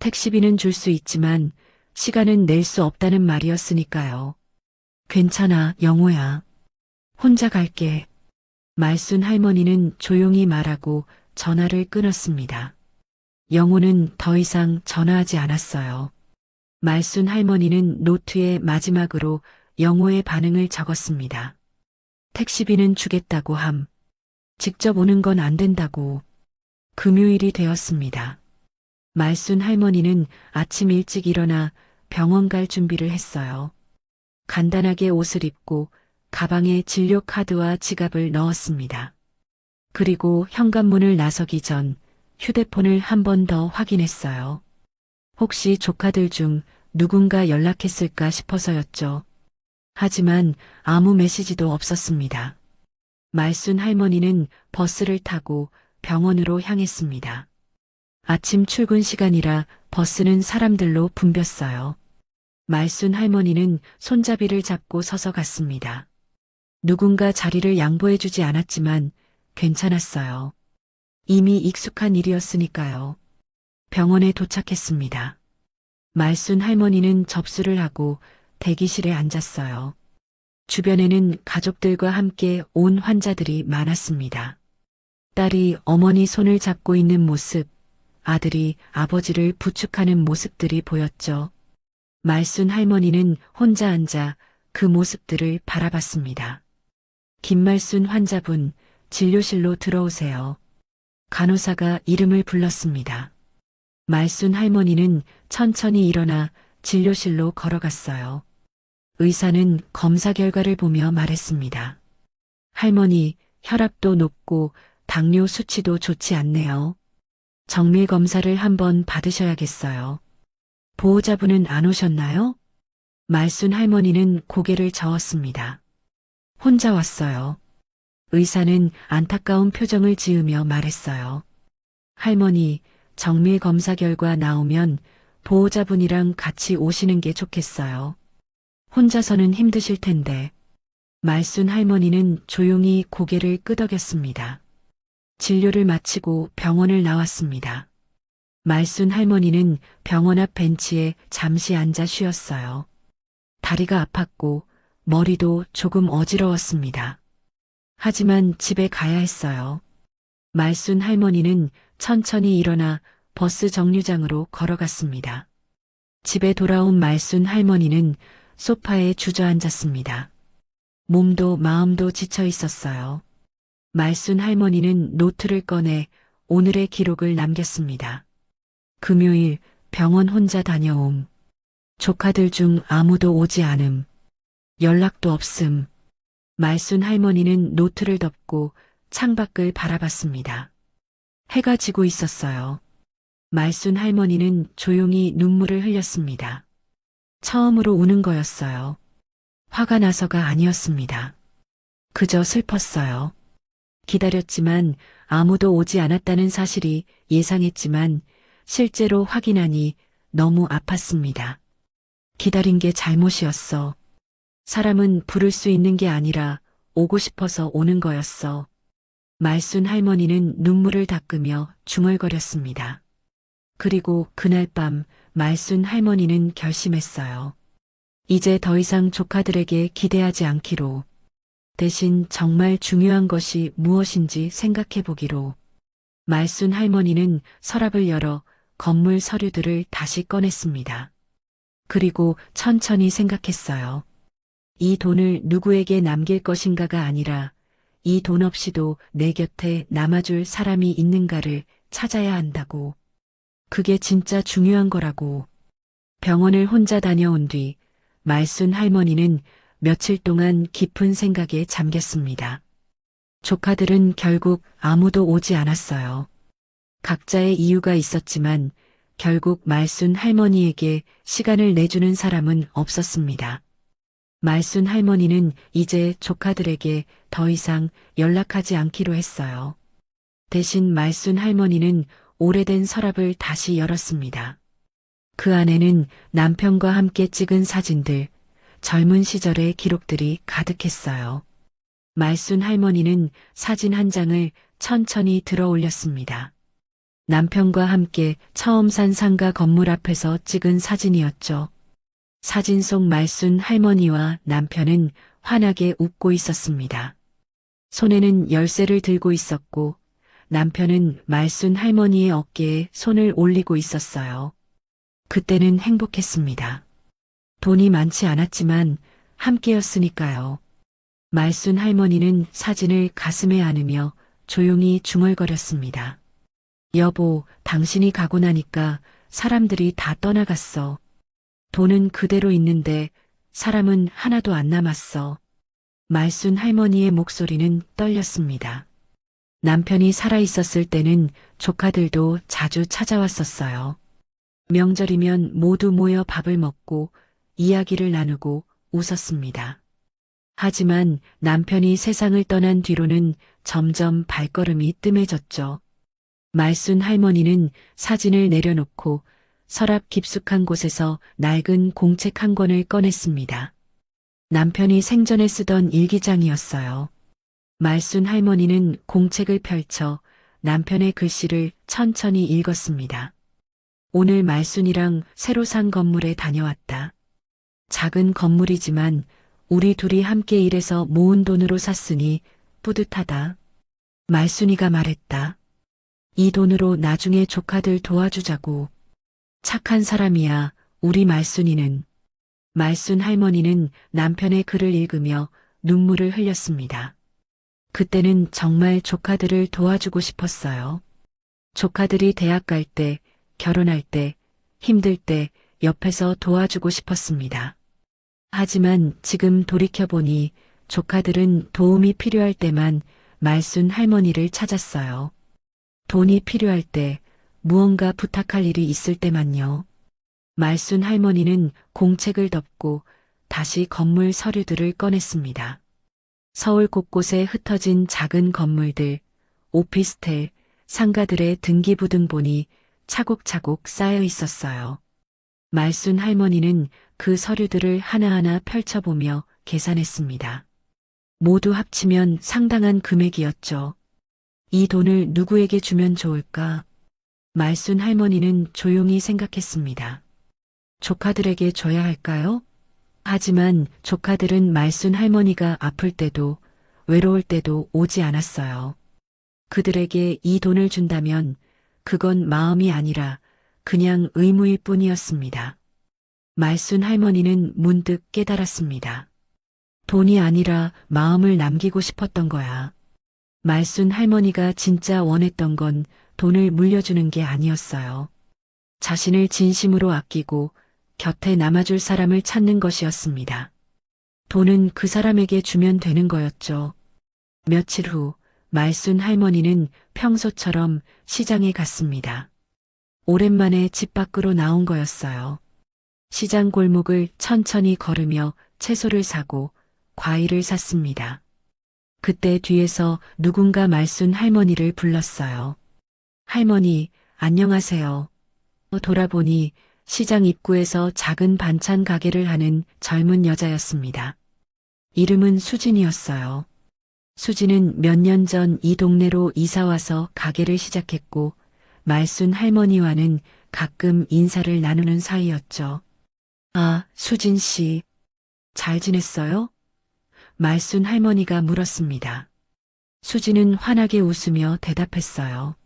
택시비는 줄 수 있지만 시간은 낼 수 없다는 말이었으니까요. 괜찮아, 영호야. 혼자 갈게. 말순 할머니는 조용히 말하고 전화를 끊었습니다. 영호는 더 이상 전화하지 않았어요. 말순 할머니는 노트에 마지막으로 영호의 반응을 적었습니다. 택시비는 주겠다고 함. 직접 오는 건 안 된다고. 금요일이 되었습니다. 말순 할머니는 아침 일찍 일어나 병원 갈 준비를 했어요. 간단하게 옷을 입고 가방에 진료 카드와 지갑을 넣었습니다. 그리고 현관문을 나서기 전 휴대폰을 한 번 더 확인했어요. 혹시 조카들 중 누군가 연락했을까 싶어서였죠. 하지만 아무 메시지도 없었습니다. 말순 할머니는 버스를 타고 병원으로 향했습니다. 아침 출근 시간이라 버스는 사람들로 붐볐어요. 말순 할머니는 손잡이를 잡고 서서 갔습니다. 누군가 자리를 양보해주지 않았지만 괜찮았어요. 이미 익숙한 일이었으니까요. 병원에 도착했습니다. 말순 할머니는 접수를 하고 대기실에 앉았어요. 주변에는 가족들과 함께 온 환자들이 많았습니다. 딸이 어머니 손을 잡고 있는 모습, 아들이 아버지를 부축하는 모습들이 보였죠. 말순 할머니는 혼자 앉아 그 모습들을 바라봤습니다. 김말순 환자분, 진료실로 들어오세요. 간호사가 이름을 불렀습니다. 말순 할머니는 천천히 일어나 진료실로 걸어갔어요. 의사는 검사 결과를 보며 말했습니다. 할머니, 혈압도 높고 당뇨 수치도 좋지 않네요. 정밀 검사를 한번 받으셔야겠어요. 보호자분은 안 오셨나요? 말순 할머니는 고개를 저었습니다. 혼자 왔어요. 의사는 안타까운 표정을 지으며 말했어요. 할머니, 정밀 검사 결과 나오면 보호자분이랑 같이 오시는 게 좋겠어요. 혼자서는 힘드실 텐데. 말순 할머니는 조용히 고개를 끄덕였습니다. 진료를 마치고 병원을 나왔습니다. 말순 할머니는 병원 앞 벤치에 잠시 앉아 쉬었어요. 다리가 아팠고 머리도 조금 어지러웠습니다. 하지만 집에 가야 했어요. 말순 할머니는 천천히 일어나 버스 정류장으로 걸어갔습니다. 집에 돌아온 말순 할머니는 소파에 주저앉았습니다. 몸도 마음도 지쳐 있었어요. 말순 할머니는 노트를 꺼내 오늘의 기록을 남겼습니다. 금요일 병원 혼자 다녀옴. 조카들 중 아무도 오지 않음. 연락도 없음. 말순 할머니는 노트를 덮고 창밖을 바라봤습니다. 해가 지고 있었어요. 말순 할머니는 조용히 눈물을 흘렸습니다. 처음으로 우는 거였어요. 화가 나서가 아니었습니다. 그저 슬펐어요. 기다렸지만 아무도 오지 않았다는 사실이 예상했지만 실제로 확인하니 너무 아팠습니다. 기다린 게 잘못이었어. 사람은 부를 수 있는 게 아니라 오고 싶어서 오는 거였어. 말순 할머니는 눈물을 닦으며 중얼거렸습니다. 그리고 그날 밤 말순 할머니는 결심했어요. 이제 더 이상 조카들에게 기대하지 않기로. 대신 정말 중요한 것이 무엇인지 생각해 보기로. 말순 할머니는 서랍을 열어 건물 서류들을 다시 꺼냈습니다. 그리고 천천히 생각했어요. 이 돈을 누구에게 남길 것인가가 아니라 이 돈 없이도 내 곁에 남아줄 사람이 있는가를 찾아야 한다고. 그게 진짜 중요한 거라고. 병원을 혼자 다녀온 뒤 말순 할머니는 며칠 동안 깊은 생각에 잠겼습니다. 조카들은 결국 아무도 오지 않았어요. 각자의 이유가 있었지만 결국 말순 할머니에게 시간을 내주는 사람은 없었습니다. 말순 할머니는 이제 조카들에게 더 이상 연락하지 않기로 했어요. 대신 말순 할머니는 오래된 서랍을 다시 열었습니다. 그 안에는 남편과 함께 찍은 사진들, 젊은 시절의 기록들이 가득했어요. 말순 할머니는 사진 한 장을 천천히 들어 올렸습니다. 남편과 함께 처음 산 상가 건물 앞에서 찍은 사진이었죠. 사진 속 말순 할머니와 남편은 환하게 웃고 있었습니다. 손에는 열쇠를 들고 있었고 남편은 말순 할머니의 어깨에 손을 올리고 있었어요. 그때는 행복했습니다. 돈이 많지 않았지만 함께였으니까요. 말순 할머니는 사진을 가슴에 안으며 조용히 중얼거렸습니다. 여보, 당신이 가고 나니까 사람들이 다 떠나갔어. 돈은 그대로 있는데 사람은 하나도 안 남았어. 말순 할머니의 목소리는 떨렸습니다. 남편이 살아있었을 때는 조카들도 자주 찾아왔었어요. 명절이면 모두 모여 밥을 먹고 이야기를 나누고 웃었습니다. 하지만 남편이 세상을 떠난 뒤로는 점점 발걸음이 뜸해졌죠. 말순 할머니는 사진을 내려놓고 서랍 깊숙한 곳에서 낡은 공책 한 권을 꺼냈습니다. 남편이 생전에 쓰던 일기장이었어요. 말순 할머니는 공책을 펼쳐 남편의 글씨를 천천히 읽었습니다. 오늘 말순이랑 새로 산 건물에 다녀왔다. 작은 건물이지만 우리 둘이 함께 일해서 모은 돈으로 샀으니 뿌듯하다. 말순이가 말했다. 이 돈으로 나중에 조카들 도와주자고. 착한 사람이야, 우리 말순이는. 말순 할머니는 남편의 글을 읽으며 눈물을 흘렸습니다. 그때는 정말 조카들을 도와주고 싶었어요. 조카들이 대학 갈 때, 결혼할 때, 힘들 때 옆에서 도와주고 싶었습니다. 하지만 지금 돌이켜보니 조카들은 도움이 필요할 때만 말순 할머니를 찾았어요. 돈이 필요할 때, 무언가 부탁할 일이 있을 때만요. 말순 할머니는 공책을 덮고 다시 건물 서류들을 꺼냈습니다. 서울 곳곳에 흩어진 작은 건물들, 오피스텔, 상가들의 등기부등본이 차곡차곡 쌓여 있었어요. 말순 할머니는 그 서류들을 하나하나 펼쳐보며 계산했습니다. 모두 합치면 상당한 금액이었죠. 이 돈을 누구에게 주면 좋을까? 말순 할머니는 조용히 생각했습니다. 조카들에게 줘야 할까요? 하지만 조카들은 말순 할머니가 아플 때도 외로울 때도 오지 않았어요. 그들에게 이 돈을 준다면 그건 마음이 아니라 그냥 의무일 뿐이었습니다. 말순 할머니는 문득 깨달았습니다. 돈이 아니라 마음을 남기고 싶었던 거야. 말순 할머니가 진짜 원했던 건 돈을 물려주는 게 아니었어요. 자신을 진심으로 아끼고 곁에 남아줄 사람을 찾는 것이었습니다. 돈은 그 사람에게 주면 되는 거였죠. 며칠 후 말순 할머니는 평소처럼 시장에 갔습니다. 오랜만에 집 밖으로 나온 거였어요. 시장 골목을 천천히 걸으며 채소를 사고 과일을 샀습니다. 그때 뒤에서 누군가 말순 할머니를 불렀어요. 할머니, 안녕하세요. 돌아보니 시장 입구에서 작은 반찬 가게를 하는 젊은 여자였습니다. 이름은 수진이었어요. 수진은 몇 년 전 이 동네로 이사와서 가게를 시작했고 말순 할머니와는 가끔 인사를 나누는 사이였죠. 아, 수진 씨. 잘 지냈어요? 말순 할머니가 물었습니다. 수진은 환하게 웃으며 대답했어요.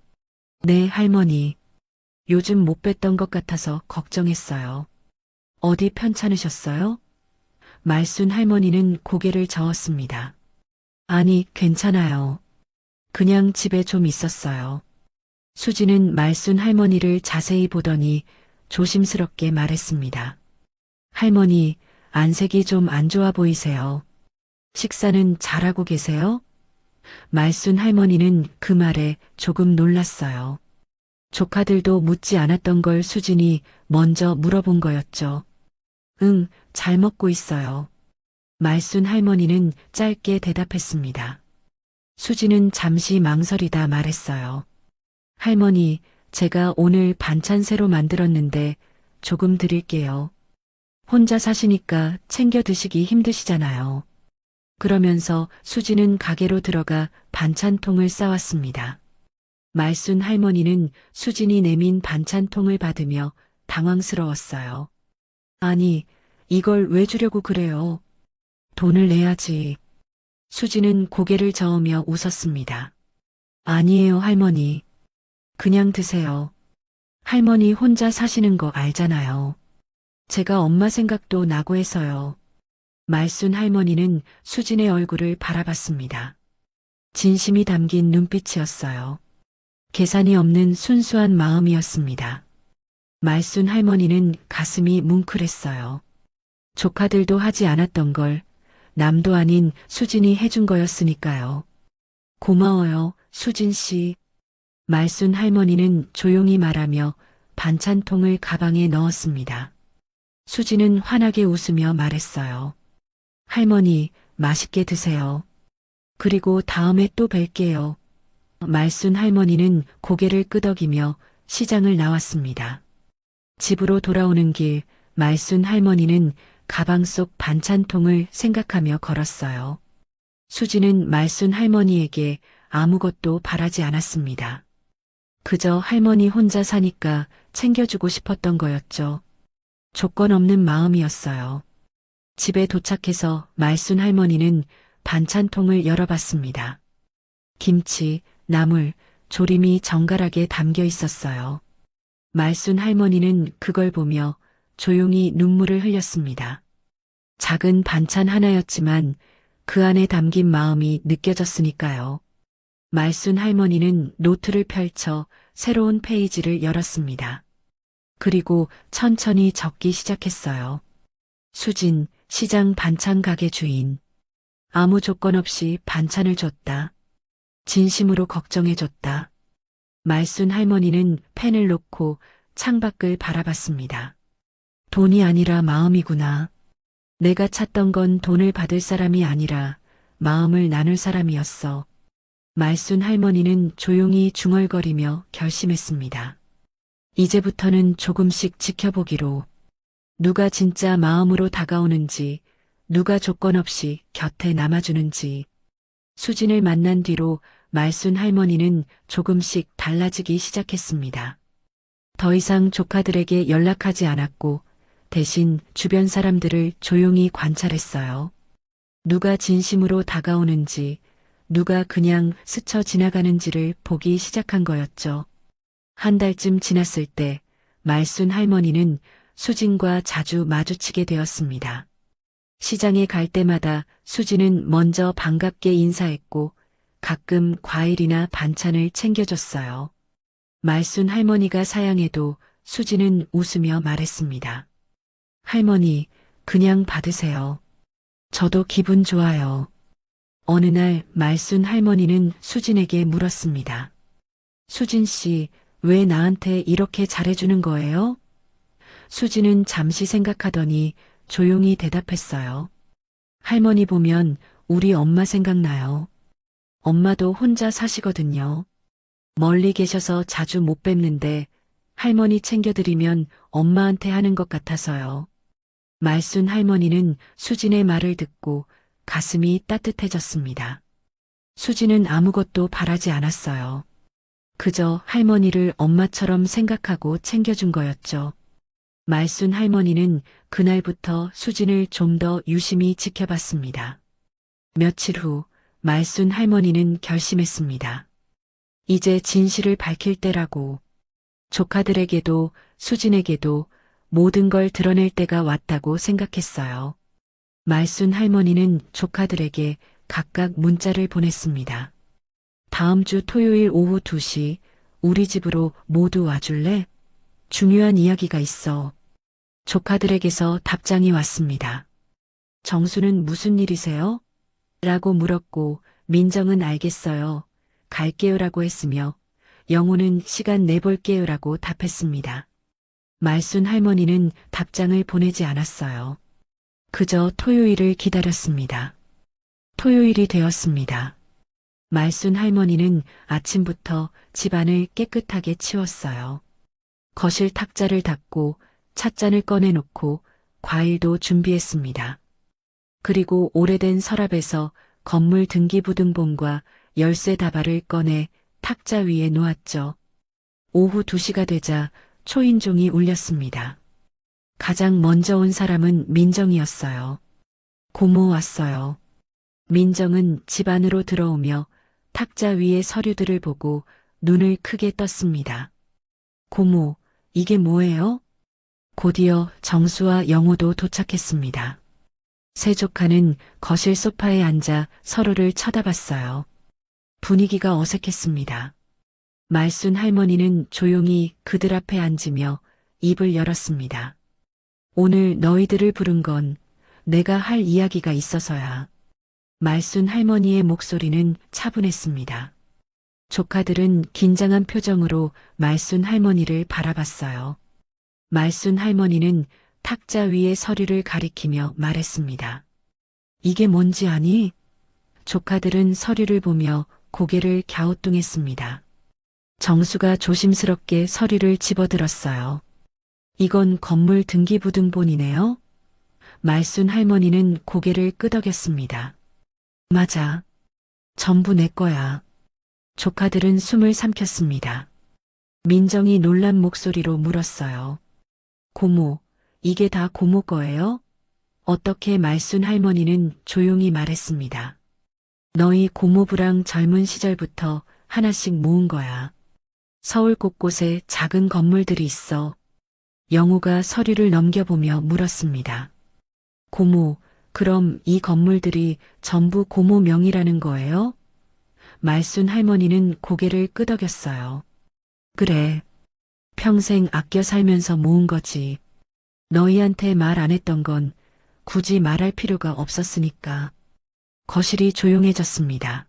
네, 할머니. 요즘 못 뵀던 것 같아서 걱정했어요. 어디 편찮으셨어요? 말순 할머니는 고개를 저었습니다. 아니, 괜찮아요. 그냥 집에 좀 있었어요. 수지는 말순 할머니를 자세히 보더니 조심스럽게 말했습니다. 할머니, 안색이 좀 안 좋아 보이세요. 식사는 잘하고 계세요? 말순 할머니는 그 말에 조금 놀랐어요. 조카들도 묻지 않았던 걸 수진이 먼저 물어본 거였죠. 응, 잘 먹고 있어요. 말순 할머니는 짧게 대답했습니다. 수진은 잠시 망설이다 말했어요. 할머니, 제가 오늘 반찬 새로 만들었는데 조금 드릴게요. 혼자 사시니까 챙겨 드시기 힘드시잖아요. 그러면서 수진은 가게로 들어가 반찬통을 싸왔습니다. 말순 할머니는 수진이 내민 반찬통을 받으며 당황스러웠어요. 아니, 이걸 왜 주려고 그래요? 돈을 내야지. 수진은 고개를 저으며 웃었습니다. 아니에요, 할머니. 그냥 드세요. 할머니 혼자 사시는 거 알잖아요. 제가 엄마 생각도 나고 해서요. 말순 할머니는 수진의 얼굴을 바라봤습니다. 진심이 담긴 눈빛이었어요. 계산이 없는 순수한 마음이었습니다. 말순 할머니는 가슴이 뭉클했어요. 조카들도 하지 않았던 걸 남도 아닌 수진이 해준 거였으니까요. 고마워요, 수진 씨. 말순 할머니는 조용히 말하며 반찬통을 가방에 넣었습니다. 수진은 환하게 웃으며 말했어요. 할머니, 맛있게 드세요. 그리고 다음에 또 뵐게요. 말순 할머니는 고개를 끄덕이며 시장을 나왔습니다. 집으로 돌아오는 길, 말순 할머니는 가방 속 반찬통을 생각하며 걸었어요. 수지는 말순 할머니에게 아무것도 바라지 않았습니다. 그저 할머니 혼자 사니까 챙겨주고 싶었던 거였죠. 조건 없는 마음이었어요. 집에 도착해서 말순 할머니는 반찬통을 열어봤습니다. 김치, 나물, 조림이 정갈하게 담겨 있었어요. 말순 할머니는 그걸 보며 조용히 눈물을 흘렸습니다. 작은 반찬 하나였지만 그 안에 담긴 마음이 느껴졌으니까요. 말순 할머니는 노트를 펼쳐 새로운 페이지를 열었습니다. 그리고 천천히 적기 시작했어요. 수진, 시장 반찬 가게 주인. 아무 조건 없이 반찬을 줬다. 진심으로 걱정해줬다. 말순 할머니는 펜을 놓고 창밖을 바라봤습니다. 돈이 아니라 마음이구나. 내가 찾던 건 돈을 받을 사람이 아니라 마음을 나눌 사람이었어. 말순 할머니는 조용히 중얼거리며 결심했습니다. 이제부터는 조금씩 지켜보기로. 누가 진짜 마음으로 다가오는지, 누가 조건 없이 곁에 남아주는지. 수진을 만난 뒤로 말순 할머니는 조금씩 달라지기 시작했습니다. 더 이상 조카들에게 연락하지 않았고 대신 주변 사람들을 조용히 관찰했어요. 누가 진심으로 다가오는지, 누가 그냥 스쳐 지나가는지를 보기 시작한 거였죠. 한 달쯤 지났을 때 말순 할머니는 수진과 자주 마주치게 되었습니다. 시장에 갈 때마다 수진은 먼저 반갑게 인사했고 가끔 과일이나 반찬을 챙겨줬어요. 말순 할머니가 사양해도 수진은 웃으며 말했습니다. 할머니, 그냥 받으세요. 저도 기분 좋아요. 어느 날 말순 할머니는 수진에게 물었습니다. 수진 씨, 왜 나한테 이렇게 잘해주는 거예요? 수진은 잠시 생각하더니 조용히 대답했어요. 할머니 보면 우리 엄마 생각나요. 엄마도 혼자 사시거든요. 멀리 계셔서 자주 못 뵙는데 할머니 챙겨드리면 엄마한테 하는 것 같아서요. 말순 할머니는 수진의 말을 듣고 가슴이 따뜻해졌습니다. 수진은 아무것도 바라지 않았어요. 그저 할머니를 엄마처럼 생각하고 챙겨준 거였죠. 말순 할머니는 그날부터 수진을 좀 더 유심히 지켜봤습니다. 며칠 후 말순 할머니는 결심했습니다. 이제 진실을 밝힐 때라고. 조카들에게도 수진에게도 모든 걸 드러낼 때가 왔다고 생각했어요. 말순 할머니는 조카들에게 각각 문자를 보냈습니다. 다음 주 토요일 오후 2시 우리 집으로 모두 와줄래? 중요한 이야기가 있어. 조카들에게서 답장이 왔습니다. 정수는 무슨 일이세요? 라고 물었고 민정은 알겠어요. 갈게요라고 했으며 영호는 시간 내볼게요라고 답했습니다. 말순 할머니는 답장을 보내지 않았어요. 그저 토요일을 기다렸습니다. 토요일이 되었습니다. 말순 할머니는 아침부터 집안을 깨끗하게 치웠어요. 거실 탁자를 닦고 찻잔을 꺼내놓고 과일도 준비했습니다. 그리고 오래된 서랍에서 건물 등기부등본과 열쇠 다발을 꺼내 탁자 위에 놓았죠. 오후 2시가 되자 초인종이 울렸습니다. 가장 먼저 온 사람은 민정이었어요. 고모 왔어요. 민정은 집 안으로 들어오며 탁자 위의 서류들을 보고 눈을 크게 떴습니다. 고모, 이게 뭐예요? 곧이어 정수와 영호도 도착했습니다. 세 조카는 거실 소파에 앉아 서로를 쳐다봤어요. 분위기가 어색했습니다. 말순 할머니는 조용히 그들 앞에 앉으며 입을 열었습니다. 오늘 너희들을 부른 건 내가 할 이야기가 있어서야. 말순 할머니의 목소리는 차분했습니다. 조카들은 긴장한 표정으로 말순 할머니를 바라봤어요. 말순 할머니는 탁자 위의 서류를 가리키며 말했습니다. 이게 뭔지 아니? 조카들은 서류를 보며 고개를 갸우뚱했습니다. 정수가 조심스럽게 서류를 집어들었어요. 이건 건물 등기부등본이네요. 말순 할머니는 고개를 끄덕였습니다. 맞아. 전부 내 거야. 조카들은 숨을 삼켰습니다. 민정이 놀란 목소리로 물었어요. 고모, 이게 다 고모 거예요? 어떻게 말순 할머니는 조용히 말했습니다. 너희 고모부랑 젊은 시절부터 하나씩 모은 거야. 서울 곳곳에 작은 건물들이 있어. 영호가 서류를 넘겨보며 물었습니다. 고모, 그럼 이 건물들이 전부 고모 명의라는 거예요? 말순 할머니는 고개를 끄덕였어요. 그래. 평생 아껴 살면서 모은 거지. 너희한테 말 안 했던 건 굳이 말할 필요가 없었으니까. 거실이 조용해졌습니다.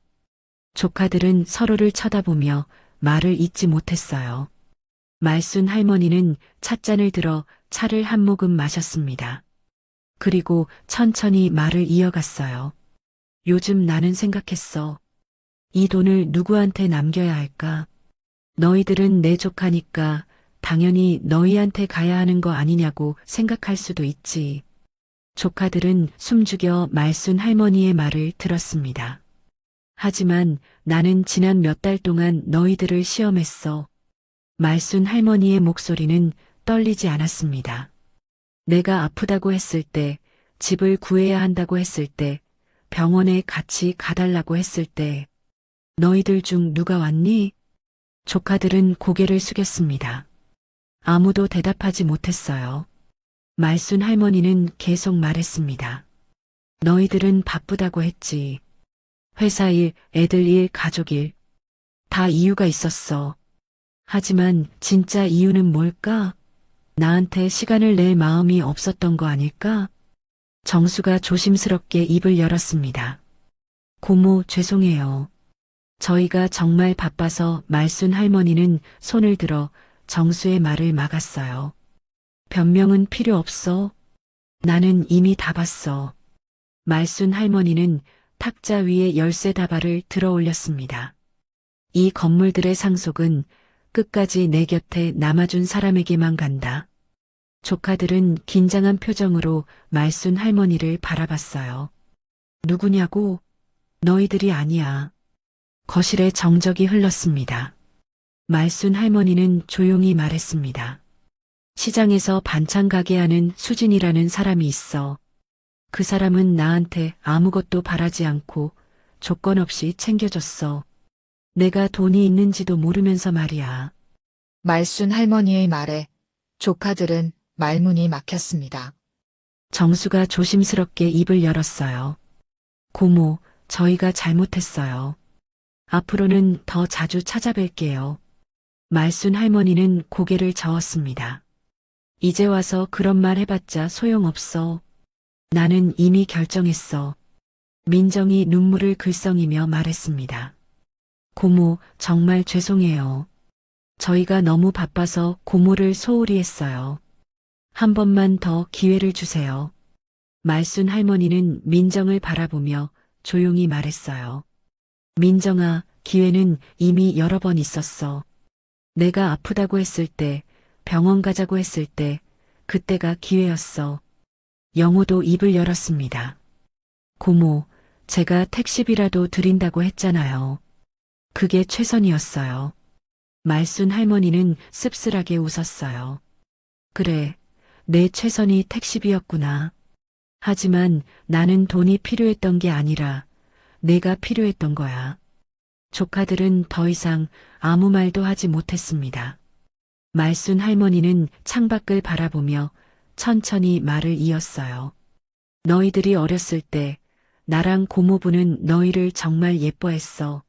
조카들은 서로를 쳐다보며 말을 잇지 못했어요. 말순 할머니는 찻잔을 들어 차를 한 모금 마셨습니다. 그리고 천천히 말을 이어갔어요. 요즘 나는 생각했어. 이 돈을 누구한테 남겨야 할까? 너희들은 내 조카니까 당연히 너희한테 가야 하는 거 아니냐고 생각할 수도 있지. 조카들은 숨죽여 말순 할머니의 말을 들었습니다. 하지만 나는 지난 몇 달 동안 너희들을 시험했어. 말순 할머니의 목소리는 떨리지 않았습니다. 내가 아프다고 했을 때, 집을 구해야 한다고 했을 때, 병원에 같이 가달라고 했을 때, 너희들 중 누가 왔니? 조카들은 고개를 숙였습니다. 아무도 대답하지 못했어요. 말순 할머니는 계속 말했습니다. 너희들은 바쁘다고 했지. 회사 일, 애들 일, 가족 일. 다 이유가 있었어. 하지만 진짜 이유는 뭘까? 나한테 시간을 낼 마음이 없었던 거 아닐까? 정수가 조심스럽게 입을 열었습니다. 고모, 죄송해요. 저희가 정말 바빠서 말순 할머니는 손을 들어 정수의 말을 막았어요. 변명은 필요 없어. 나는 이미 다 봤어. 말순 할머니는 탁자 위에 열쇠 다발을 들어 올렸습니다. 이 건물들의 상속은 끝까지 내 곁에 남아준 사람에게만 간다. 조카들은 긴장한 표정으로 말순 할머니를 바라봤어요. 누구냐고? 너희들이 아니야. 거실에 정적이 흘렀습니다. 말순 할머니는 조용히 말했습니다. 시장에서 반찬 가게 하는 수진이라는 사람이 있어. 그 사람은 나한테 아무것도 바라지 않고 조건 없이 챙겨줬어. 내가 돈이 있는지도 모르면서 말이야. 말순 할머니의 말에 조카들은 말문이 막혔습니다. 정수가 조심스럽게 입을 열었어요. 고모, 저희가 잘못했어요. 앞으로는 더 자주 찾아뵐게요. 말순 할머니는 고개를 저었습니다. 이제 와서 그런 말 해봤자 소용없어. 나는 이미 결정했어. 민정이 눈물을 글썽이며 말했습니다. 고모, 정말 죄송해요. 저희가 너무 바빠서 고모를 소홀히 했어요. 한 번만 더 기회를 주세요. 말순 할머니는 민정을 바라보며 조용히 말했어요. 민정아, 기회는 이미 여러 번 있었어. 내가 아프다고 했을 때, 병원 가자고 했을 때, 그때가 기회였어. 영호도 입을 열었습니다. 고모, 제가 택시비라도 드린다고 했잖아요. 그게 최선이었어요. 말순 할머니는 씁쓸하게 웃었어요. 그래, 내 최선이 택시비였구나. 하지만 나는 돈이 필요했던 게 아니라 내가 필요했던 거야. 조카들은 더 이상 아무 말도 하지 못했습니다. 말순 할머니는 창밖을 바라보며 천천히 말을 이었어요. 너희들이 어렸을 때 나랑 고모부는 너희를 정말 예뻐했어.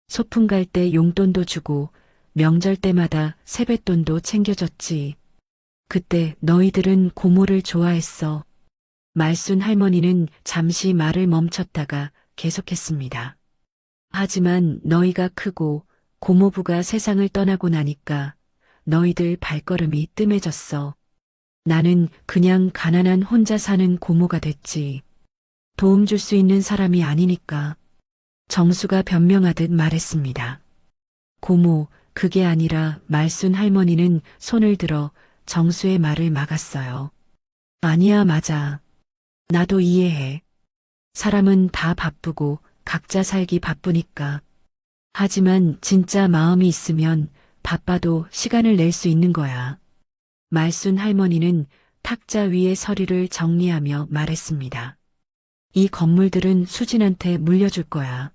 소풍 갈 때 용돈도 주고 명절 때마다 세뱃돈도 챙겨줬지. 그때 너희들은 고모를 좋아했어. 말순 할머니는 잠시 말을 멈췄다가 계속했습니다. 하지만 너희가 크고 고모부가 세상을 떠나고 나니까 너희들 발걸음이 뜸해졌어. 나는 그냥 가난한 혼자 사는 고모가 됐지. 도움 줄 수 있는 사람이 아니니까. 정수가 변명하듯 말했습니다. 고모, 그게 아니라 말순 할머니는 손을 들어 정수의 말을 막았어요. 아니야, 맞아. 나도 이해해. 사람은 다 바쁘고 각자 살기 바쁘니까. 하지만 진짜 마음이 있으면 바빠도 시간을 낼 수 있는 거야. 말순 할머니는 탁자 위의 서류를 정리하며 말했습니다. 이 건물들은 수진한테 물려줄 거야.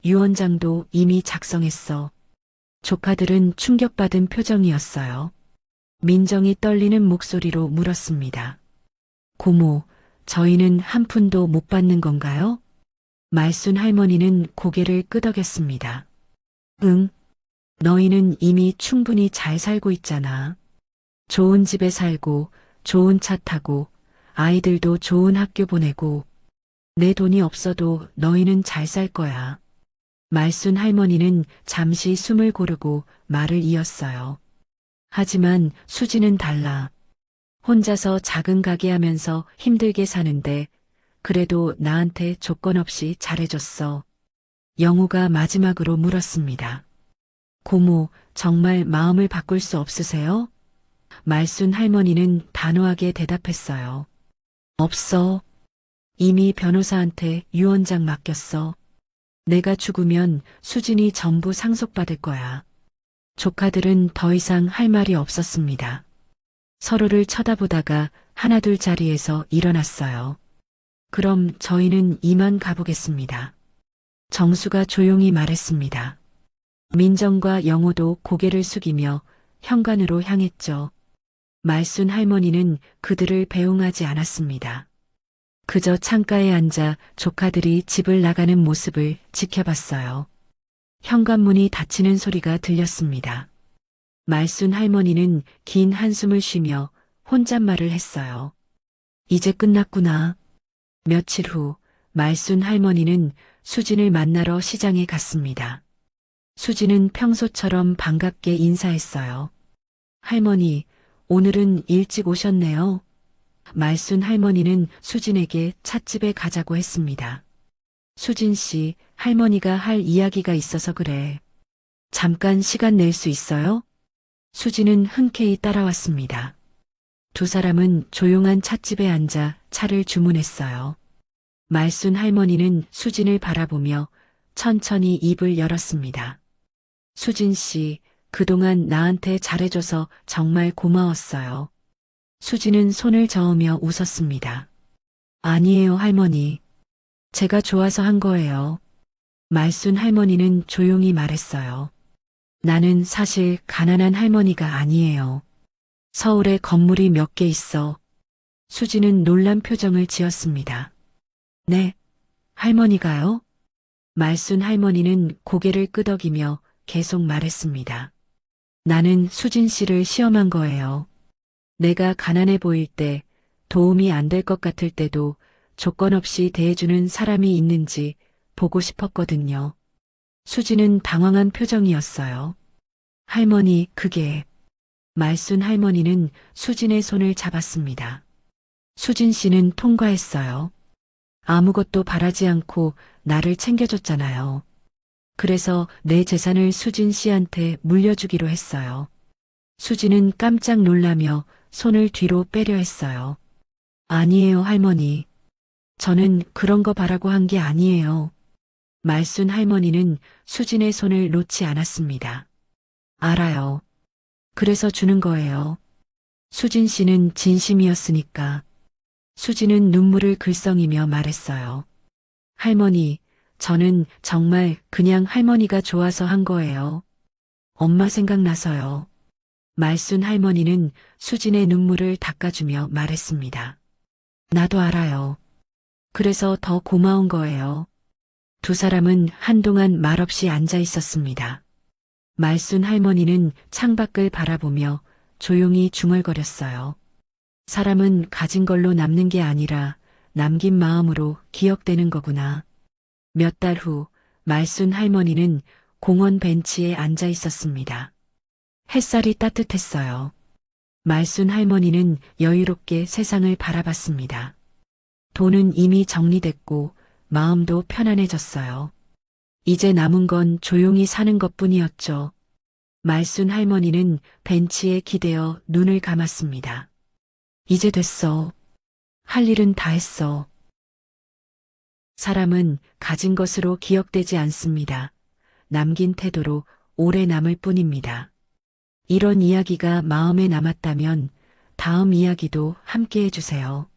유언장도 이미 작성했어. 조카들은 충격받은 표정이었어요. 민정이 떨리는 목소리로 물었습니다. 고모, 저희는 한 푼도 못 받는 건가요? 말순 할머니는 고개를 끄덕였습니다. 응, 너희는 이미 충분히 잘 살고 있잖아. 좋은 집에 살고, 좋은 차 타고, 아이들도 좋은 학교 보내고, 내 돈이 없어도 너희는 잘 살 거야. 말순 할머니는 잠시 숨을 고르고 말을 이었어요. 하지만 수지는 달라. 혼자서 작은 가게 하면서 힘들게 사는데 그래도 나한테 조건 없이 잘해줬어. 영우가 마지막으로 물었습니다. 고모, 정말 마음을 바꿀 수 없으세요? 말순 할머니는 단호하게 대답했어요. 없어. 이미 변호사한테 유언장 맡겼어. 내가 죽으면 수진이 전부 상속받을 거야. 조카들은 더 이상 할 말이 없었습니다. 서로를 쳐다보다가 하나둘 자리에서 일어났어요. 그럼 저희는 이만 가보겠습니다. 정수가 조용히 말했습니다. 민정과 영호도 고개를 숙이며 현관으로 향했죠. 말순 할머니는 그들을 배웅하지 않았습니다. 그저 창가에 앉아 조카들이 집을 나가는 모습을 지켜봤어요. 현관문이 닫히는 소리가 들렸습니다. 말순 할머니는 긴 한숨을 쉬며 혼잣말을 했어요. 이제 끝났구나. 며칠 후 말순 할머니는 수진을 만나러 시장에 갔습니다. 수진은 평소처럼 반갑게 인사했어요. 할머니, 오늘은 일찍 오셨네요. 말순 할머니는 수진에게 찻집에 가자고 했습니다. 수진 씨, 할머니가 할 이야기가 있어서 그래. 잠깐 시간 낼 수 있어요? 수진은 흔쾌히 따라왔습니다. 두 사람은 조용한 찻집에 앉아 차를 주문했어요. 말순 할머니는 수진을 바라보며 천천히 입을 열었습니다. 수진 씨, 그동안 나한테 잘해줘서 정말 고마웠어요. 수진은 손을 저으며 웃었습니다. 아니에요, 할머니. 제가 좋아서 한 거예요. 말순 할머니는 조용히 말했어요. 나는 사실 가난한 할머니가 아니에요. 서울에 건물이 몇 개 있어. 수지는 놀란 표정을 지었습니다. 네, 할머니가요? 말순 할머니는 고개를 끄덕이며 계속 말했습니다. 나는 수진 씨를 시험한 거예요. 내가 가난해 보일 때, 도움이 안 될 것 같을 때도 조건 없이 대해주는 사람이 있는지 보고 싶었거든요. 수지는 당황한 표정이었어요. 할머니, 그게... 말순 할머니는 수진의 손을 잡았습니다. 수진 씨는 통과했어요. 아무것도 바라지 않고 나를 챙겨줬잖아요. 그래서 내 재산을 수진 씨한테 물려주기로 했어요. 수진은 깜짝 놀라며 손을 뒤로 빼려 했어요. 아니에요, 할머니. 저는 그런 거 바라고 한 게 아니에요. 말순 할머니는 수진의 손을 놓지 않았습니다. 알아요. 그래서 주는 거예요. 수진 씨는 진심이었으니까. 수진은 눈물을 글썽이며 말했어요. 할머니, 저는 정말 그냥 할머니가 좋아서 한 거예요. 엄마 생각나서요. 말순 할머니는 수진의 눈물을 닦아주며 말했습니다. 나도 알아요. 그래서 더 고마운 거예요. 두 사람은 한동안 말없이 앉아 있었습니다. 말순 할머니는 창밖을 바라보며 조용히 중얼거렸어요. 사람은 가진 걸로 남는 게 아니라 남긴 마음으로 기억되는 거구나. 몇 달 후 말순 할머니는 공원 벤치에 앉아 있었습니다. 햇살이 따뜻했어요. 말순 할머니는 여유롭게 세상을 바라봤습니다. 돈은 이미 정리됐고 마음도 편안해졌어요. 이제 남은 건 조용히 사는 것뿐이었죠. 말순 할머니는 벤치에 기대어 눈을 감았습니다. 이제 됐어. 할 일은 다 했어. 사람은 가진 것으로 기억되지 않습니다. 남긴 태도로 오래 남을 뿐입니다. 이런 이야기가 마음에 남았다면 다음 이야기도 함께 해주세요.